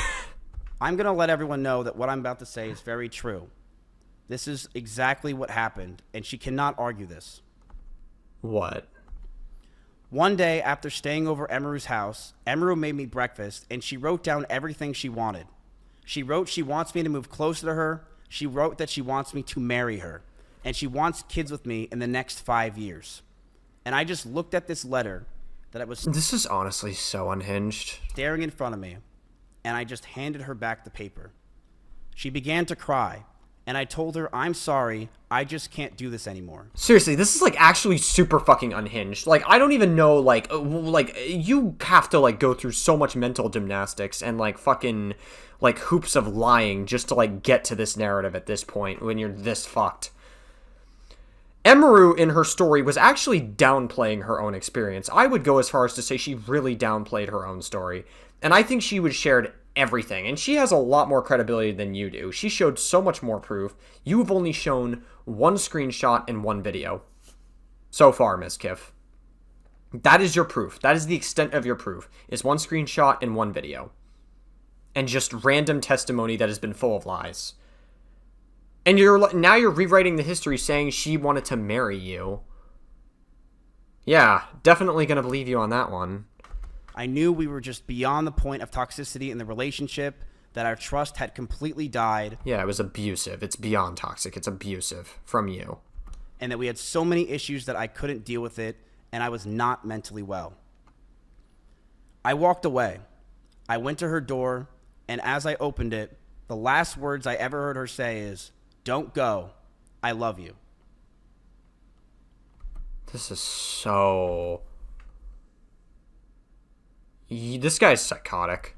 I'm going to let everyone know that what I'm about to say is very true. This is exactly what happened, and she cannot argue this. What? One day, after staying over Emiru's house, Emiru made me breakfast, and she wrote down everything she wanted. She wrote she wants me to move closer to her. She wrote that she wants me to marry her. And she wants kids with me in the next 5 years. And I just looked at this letter that I was... This is honestly so unhinged. ...staring in front of me, and I just handed her back the paper. She began to cry, and I told her, I'm sorry, I just can't do this anymore. Seriously, this is, like, actually super fucking unhinged. Like, I don't even know, like, you have to, like, go through so much mental gymnastics and, like, fucking, like, hoops of lying just to, like, get to this narrative at this point when you're this fucked. Emiru, in her story, was actually downplaying her own experience. I would go as far as to say she really downplayed her own story. And I think she would shared everything. And she has a lot more credibility than you do. She showed so much more proof. You've only shown one screenshot and one video. So far, Mizkif. That is your proof. That is the extent of your proof. Is one screenshot and one video. And just random testimony that has been full of lies. And now you're rewriting the history saying she wanted to marry you. Yeah, definitely gonna believe you on that one. I knew we were just beyond the point of toxicity in the relationship, that our trust had completely died. Yeah, it was abusive. It's beyond toxic. It's abusive from you. And that we had so many issues that I couldn't deal with it, and I was not mentally well. I walked away. I went to her door, and as I opened it, the last words I ever heard her say is, "Don't go. I love you. This is so... This guy's psychotic.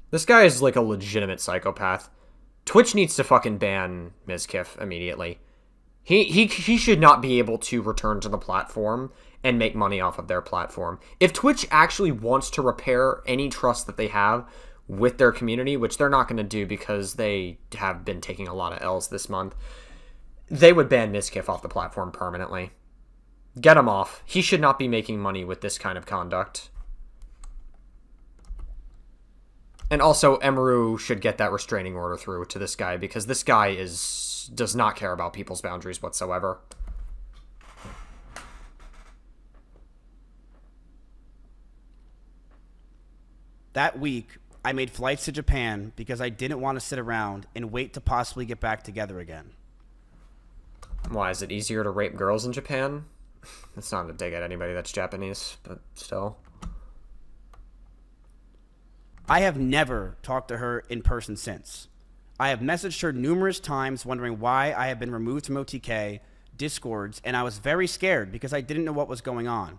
This guy is like a legitimate psychopath. Twitch needs to fucking ban Mizkif immediately. He should not be able to return to the platform and make money off of their platform. If Twitch actually wants to repair any trust that they have with their community, which they're not going to do because they have been taking a lot of L's this month, they would ban Mizkif off the platform permanently. Get him off. He should not be making money with this kind of conduct. And also, Emiru should get that restraining order through to this guy, because this guy does not care about people's boundaries whatsoever. That week, I made flights to Japan because I didn't want to sit around and wait to possibly get back together again. Why, is it easier to rape girls in Japan? It's not a dig at anybody that's Japanese, but still. I have never talked to her in person since. I have messaged her numerous times wondering why I have been removed from OTK, Discords, and I was very scared because I didn't know what was going on.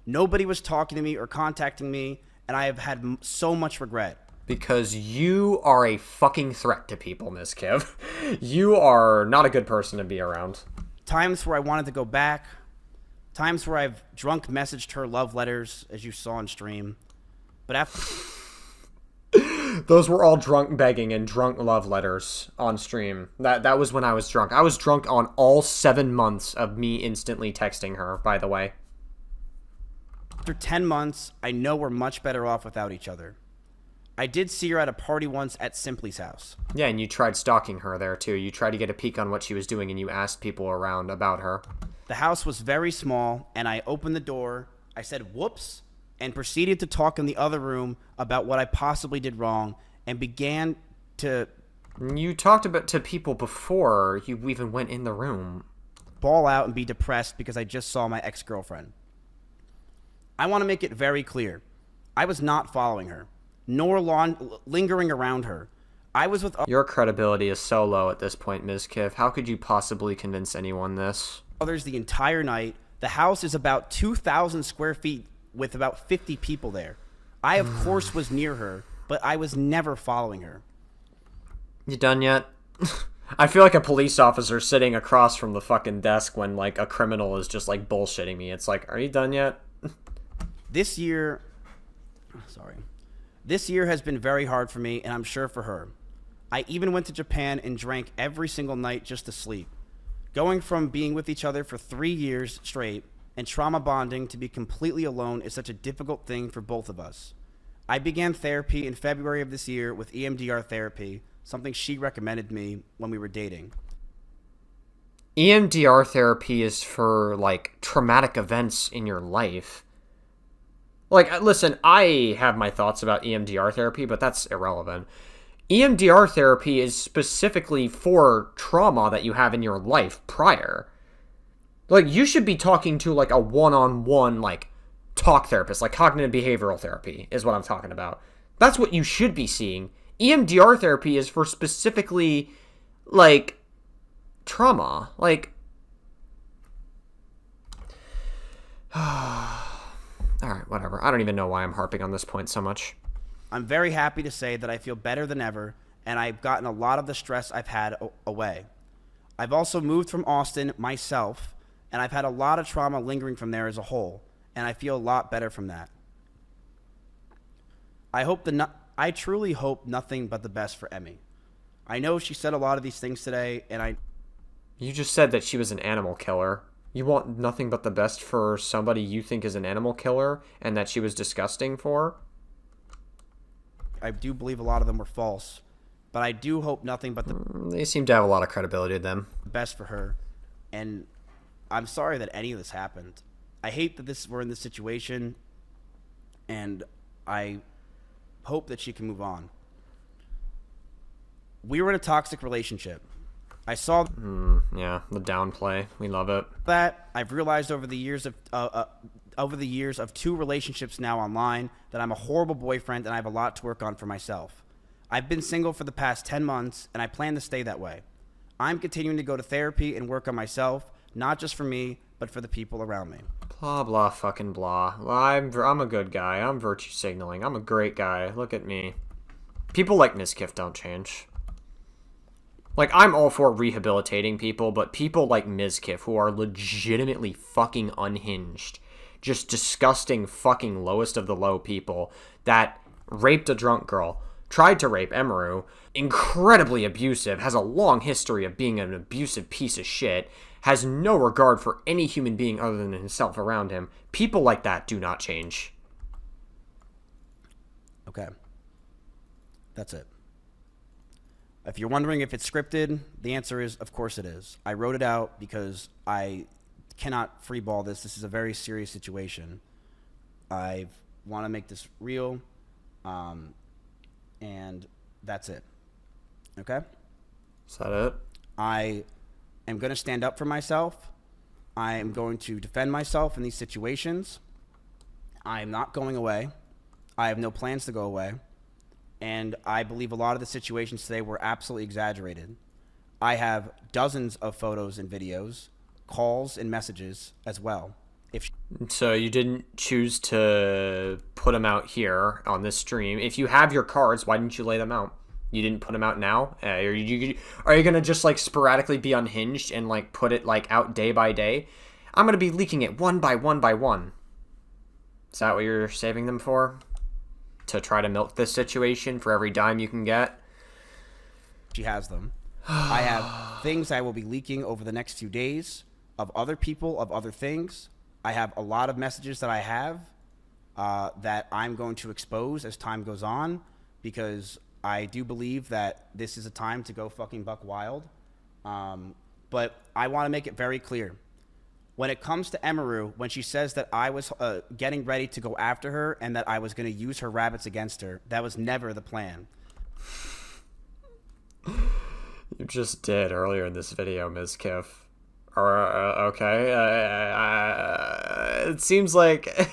Nobody was talking to me or contacting me, and I have had so much regret. Because you are a fucking threat to people, Mizkif. You are not a good person to be around. Times where I wanted to go back. Times where I've drunk messaged her love letters, as you saw on stream. But after... Those were all drunk begging and drunk love letters on stream. That was when I was drunk. I was drunk on all 7 months of me instantly texting her, by the way. After 10 months, I know we're much better off without each other. I did see her at a party once at Simply's house. Yeah, and you tried stalking her there, too. You tried to get a peek on what she was doing, and you asked people around about her. The house was very small, and I opened the door. I said, whoops, and proceeded to talk in the other room about what I possibly did wrong, and began to... You talked to people before you even went in the room. Ball out and be depressed because I just saw my ex-girlfriend. I want to make it very clear. I was not following her, nor lingering around her. I was with... Your credibility is so low at this point, Mizkif. How could you possibly convince anyone this? Others the entire night. The house is about 2,000 square feet with about 50 people there. I, of course, was near her, but I was never following her. You done yet? I feel like a police officer sitting across from the fucking desk when, like, a criminal is just, like, bullshitting me. It's like, are you done yet? This year has been very hard for me, and I'm sure for her. I even went to Japan and drank every single night just to sleep. Going from being with each other for 3 years straight and trauma bonding to be completely alone is such a difficult thing for both of us. I began therapy in February of this year with EMDR therapy, something she recommended me when we were dating. EMDR therapy is for, like, traumatic events in your life. Like, listen, I have my thoughts about EMDR therapy, but that's irrelevant. EMDR therapy is specifically for trauma that you have in your life prior. Like, you should be talking to, like, a one-on-one, like, talk therapist, like cognitive behavioral therapy is what I'm talking about. That's what you should be seeing. EMDR therapy is for specifically, like, trauma. Like, alright, whatever. I don't even know why I'm harping on this point so much. I'm very happy to say that I feel better than ever, and I've gotten a lot of the stress I've had away. I've also moved from Austin myself, and I've had a lot of trauma lingering from there as a whole, and I feel a lot better from that. I truly hope nothing but the best for Emmy. I know she said a lot of these things today, and You just said that she was an animal killer. You want nothing but the best for somebody you think is an animal killer, and that she was disgusting for? I do believe a lot of them were false, but I do hope nothing but the They seem to have a lot of credibility to them. best for her, and I'm sorry that any of this happened. I hate that we're in this situation, and I hope that she can move on. We were in a toxic relationship. I saw Yeah, the downplay. We love it. that. I've realized over the years of 2 relationships now online that I'm a horrible boyfriend and I have a lot to work on for myself. I've been single for the past 10 months and I plan to stay that way. I'm continuing to go to therapy and work on myself, not just for me, but for the people around me. Blah, blah, fucking blah. Well, I'm a good guy. I'm virtue signaling. I'm a great guy. Look at me. People like Mizkif don't change. Like, I'm all for rehabilitating people, but people like Mizkif, who are legitimately fucking unhinged, just disgusting fucking lowest of the low people that raped a drunk girl, tried to rape Emiru, incredibly abusive, has a long history of being an abusive piece of shit, has no regard for any human being other than himself around him. People like that do not change. Okay. That's it. If you're wondering if it's scripted, the answer is, of course it is. I wrote it out because I cannot freeball this. This is a very serious situation. I want to make this real, and that's it. Okay? Is that it? I am going to stand up for myself. I am going to defend myself in these situations. I am not going away. I have no plans to go away. And I believe a lot of the situations today were absolutely exaggerated. I have dozens of photos and videos, calls and messages as well. So you didn't choose to put them out here on this stream. If you have your cards, why didn't you lay them out? You didn't put them out now? Are you gonna just like sporadically be unhinged and like put it like out day by day? I'm gonna be leaking it one by one by one. Is that what you're saving them for? To try to milk this situation for every dime you can get? She has them. I have things I will be leaking over the next few days of other people, of other things. I have a lot of messages that I have that I'm going to expose as time goes on, because I do believe that this is a time to go fucking buck wild. But I want to make it very clear. When it comes to Emiru, when she says that I was getting ready to go after her and that I was going to use her rabbits against her, that was never the plan. You just did earlier in this video, Mizkif. Okay. It seems like...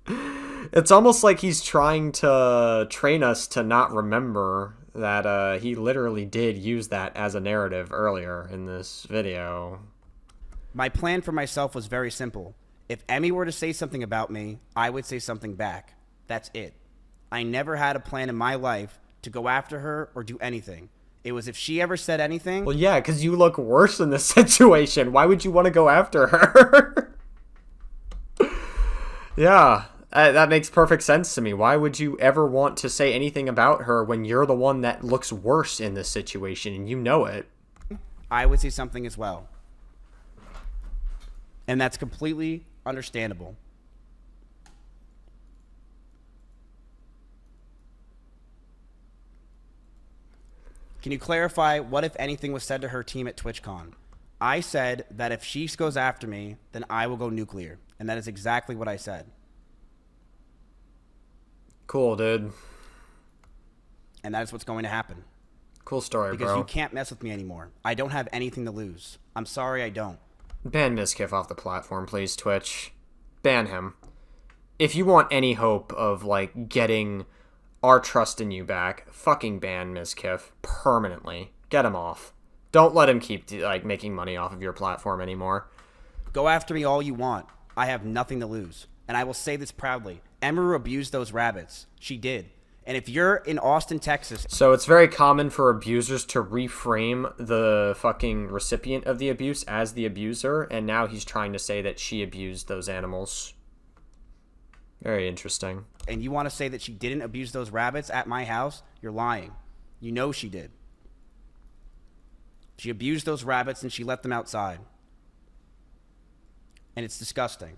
It's almost like he's trying to train us to not remember that he literally did use that as a narrative earlier in this video. My plan for myself was very simple. If Emmy were to say something about me, I would say something back. That's it. I never had a plan in my life to go after her or do anything. It was if she ever said anything... Well, yeah, because you look worse in this situation. Why would you want to go after her? Yeah, that makes perfect sense to me. Why would you ever want to say anything about her when you're the one that looks worse in this situation and you know it? I would say something as well. And that's completely understandable. Can you clarify what, if anything, was said to her team at TwitchCon? I said that if she goes after me, then I will go nuclear. And that is exactly what I said. Cool, dude. And that is what's going to happen. Cool story, because bro. You can't mess with me anymore. I don't have anything to lose. I'm sorry, I don't. Ban Mizkif off the platform, please, Twitch. Ban him. If you want any hope of, like, getting our trust in you back, fucking ban Mizkif permanently. Get him off. Don't let him keep, like, making money off of your platform anymore. Go after me all you want. I have nothing to lose. And I will say this proudly. Emiru abused those rabbits. She did. And if you're in Austin, Texas... So it's very common for abusers to reframe the fucking recipient of the abuse as the abuser, and now he's trying to say that she abused those animals. Very interesting. And you want to say that she didn't abuse those rabbits at my house? You're lying. You know she did. She abused those rabbits and she let them outside. And it's disgusting.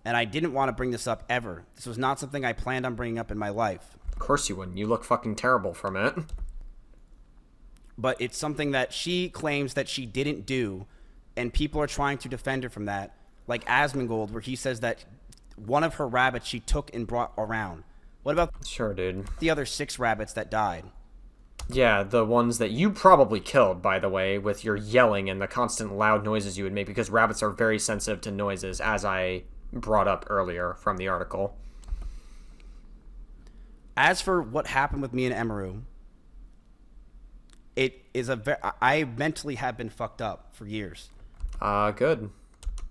And I didn't want to bring this up ever. This was not something I planned on bringing up in my life. Of course you wouldn't. You look fucking terrible from it. But it's something that she claims that she didn't do, and people are trying to defend her from that. Like Asmongold, where he says that one of her rabbits she took and brought around. What about sure, dude, the other 6 rabbits that died? Yeah, the ones that you probably killed, by the way, with your yelling and the constant loud noises you would make, because rabbits are very sensitive to noises, as I brought up earlier from the article. As for what happened with me and Emiru, it is I mentally have been fucked up for years. Good.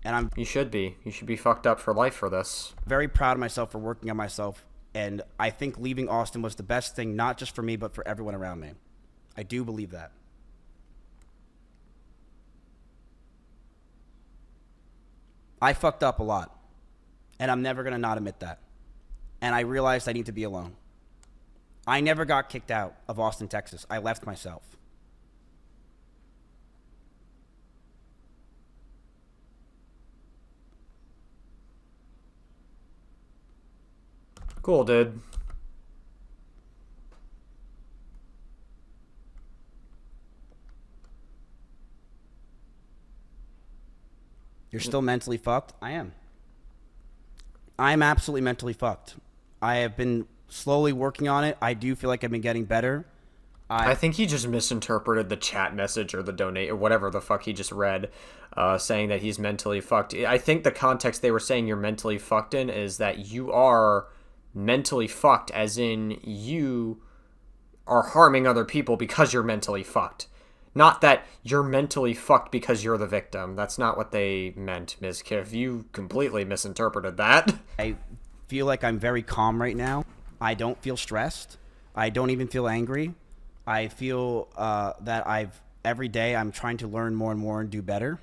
And I'm You should be. You should be fucked up for life for this. very proud of myself for working on myself. And I think leaving Austin was the best thing, not just for me, but for everyone around me. I do believe that. I fucked up a lot. And I'm never going to not admit that. And I realized I need to be alone. I never got kicked out of Austin, Texas. I left myself. Cool, dude. You're still mentally fucked? I am. I'm absolutely mentally fucked. I have been slowly working on it. I do feel like I've been getting better. I think he just misinterpreted the chat message or the donate or whatever the fuck he just read, saying that he's mentally fucked. I think the context they were saying you're mentally fucked in is that you are mentally fucked, as in you are harming other people because you're mentally fucked. Not that you're mentally fucked because you're the victim. That's not what they meant, Mizkif. You completely misinterpreted that. I feel like I'm very calm right now. I don't feel stressed. I don't even feel angry. I feel that every day I'm trying to learn more and more and do better.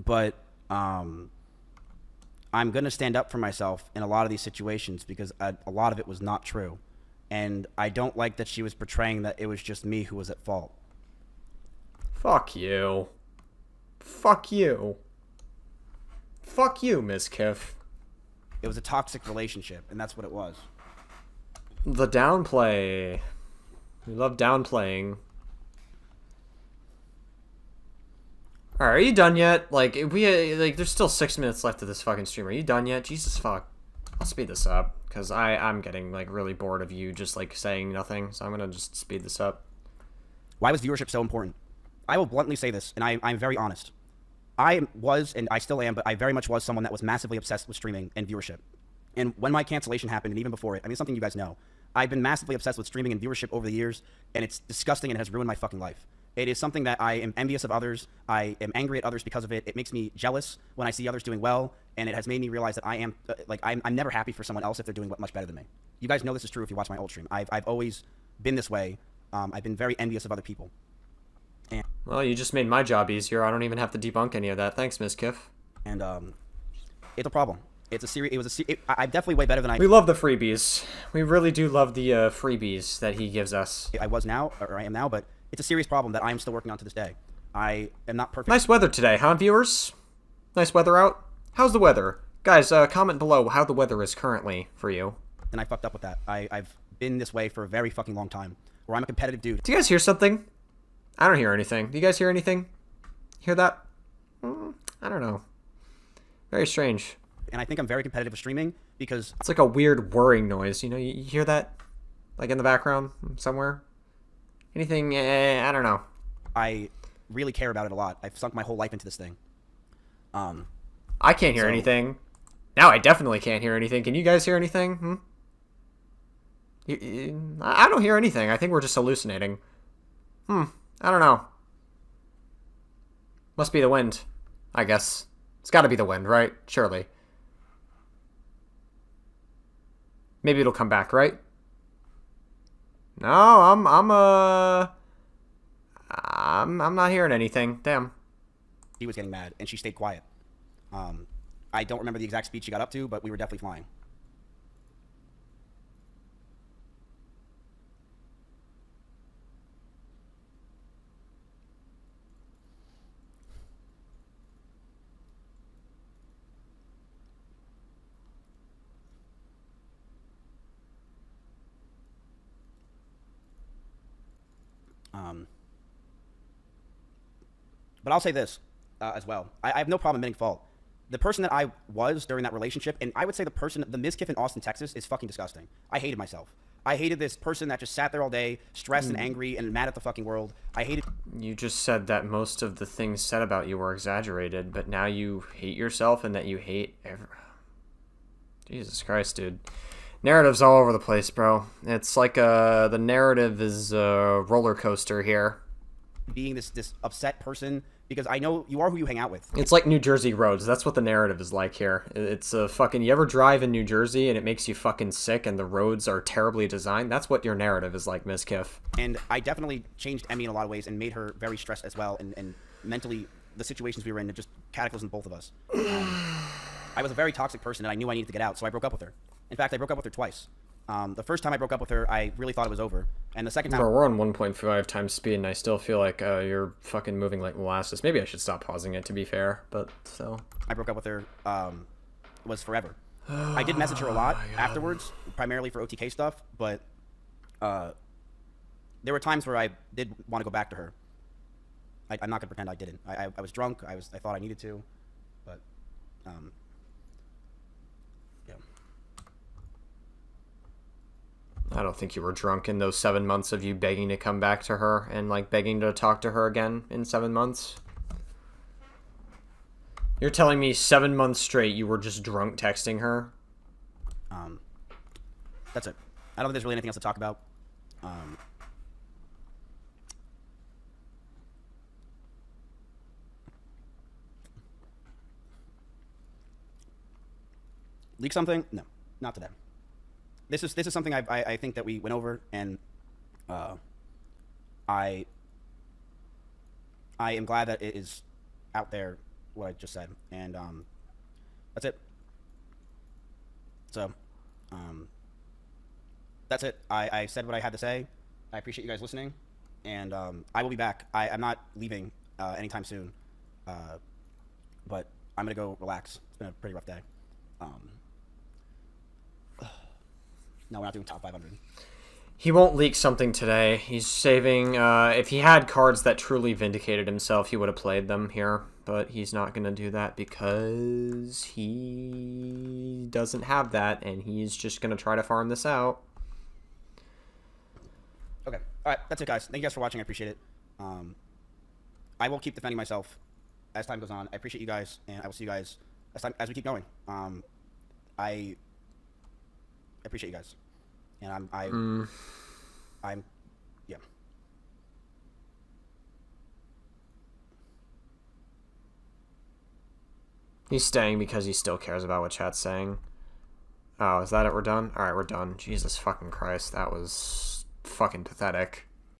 But I'm going to stand up for myself in a lot of these situations because a lot of it was not true. And I don't like that she was portraying that it was just me who was at fault. Fuck you. Fuck you. Fuck you, Mizkif. It was a toxic relationship, and that's what it was. The downplay. We love downplaying. Alright, are you done yet? Like, there's still 6 minutes left of this fucking stream. Are you done yet? Jesus fuck. I'll speed this up, because I'm getting, like, really bored of you just, like, saying nothing, so I'm gonna just speed this up. Why was viewership so important? I will bluntly say this, and I'm very honest. I was, and I still am, but I very much was someone that was massively obsessed with streaming and viewership. And when my cancellation happened, and even before it, I mean, it's something you guys know. I've been massively obsessed with streaming and viewership over the years, and it's disgusting and it has ruined my fucking life. It is something that I am envious of others. I am angry at others because of it. It makes me jealous when I see others doing well, and it has made me realize that I am, I'm never happy for someone else if they're doing much better than me. You guys know this is true if you watch my old stream. I've always been this way. I've been very envious of other people. Well, you just made my job easier. I don't even have to debunk any of that. Thanks, Mizkif. And it's a problem. It's a series. I'm definitely way better than I. We love the freebies. We really do love the freebies that he gives us. I was now, or I am now, but it's a serious problem that I am still working on to this day. I am not perfect. Nice weather today, huh, viewers? Nice weather out. How's the weather, guys? Comment below how the weather is currently for you. And I fucked up with that. I've been this way for a very fucking long time. Where I'm a competitive dude. Do you guys hear something? I don't hear anything. Do you guys hear anything? Hear that? I don't know. Very strange. And I think I'm very competitive with streaming because it's like a weird whirring noise. You know, you hear that? Like in the background somewhere? Anything? I don't know. I really care about it a lot. I've sunk my whole life into this thing. I can't hear anything. Now I definitely can't hear anything. Can you guys hear anything? I don't hear anything. I think we're just hallucinating. I don't know. Must be the wind, I guess. It's got to be the wind, right? Surely. Maybe it'll come back, right? No, I'm not hearing anything. Damn. She was getting mad, and she stayed quiet. I don't remember the exact speed she got up to, but we were definitely flying. But I'll say this as well. I have no problem admitting fault. The person that I was during that relationship, and I would say the Mizkif in Austin, Texas, is fucking disgusting. I hated myself. I hated this person that just sat there all day, stressed and angry and mad at the fucking world. I hated... You just said that most of the things said about you were exaggerated, but now you hate yourself and that you hate... Jesus Christ, dude. Narrative's all over the place, bro. It's like the narrative is a roller coaster here. Being this upset person because I know you are who you hang out with. It's like New Jersey roads. That's what the narrative is like here. It's a fucking... You ever drive in New Jersey and it makes you fucking sick and the roads are terribly designed? That's what your narrative is like, Mizkif. And I definitely changed Emmy in a lot of ways and made her very stressed as well. And mentally, the situations we were in, it just cataclysmed both of us. I was a very toxic person and I knew I needed to get out, so I broke up with her. In fact, I broke up with her twice. The first time I broke up with her, I really thought it was over. And the second time... Bro, we're on 1.5 times speed, and I still feel like you're fucking moving like molasses. Maybe I should stop pausing it, to be fair, but still. I broke up with her, was forever. I did message her a lot afterwards, primarily for OTK stuff, but there were times where I did want to go back to her. I'm not going to pretend I didn't. I was drunk. I thought I needed to, but yeah. I don't think you were drunk in those 7 months of you begging to come back to her and, like, begging to talk to her again in 7 months. You're telling me 7 months straight you were just drunk texting her? That's it. I don't think there's really anything else to talk about. Leak something? No, not today. This is something I think that we went over, and I am glad that it is out there, what I just said, and that's it. So, that's it. I said what I had to say. I appreciate you guys listening, and I will be back. I'm not leaving anytime soon, but I'm gonna go relax. It's been a pretty rough day. No, we're not doing top 500. He won't leak something today. He's saving... if he had cards that truly vindicated himself, he would have played them here. But he's not going to do that because he doesn't have that, and he's just going to try to farm this out. Okay. All right. That's it, guys. Thank you guys for watching. I appreciate it. I will keep defending myself as time goes on. I appreciate you guys, and I will see you guys as we keep going. I appreciate you guys, and I'm yeah. He's staying because he still cares about what chat's saying. Oh, is that it? We're done? Alright, we're done. Jesus fucking Christ, that was fucking pathetic.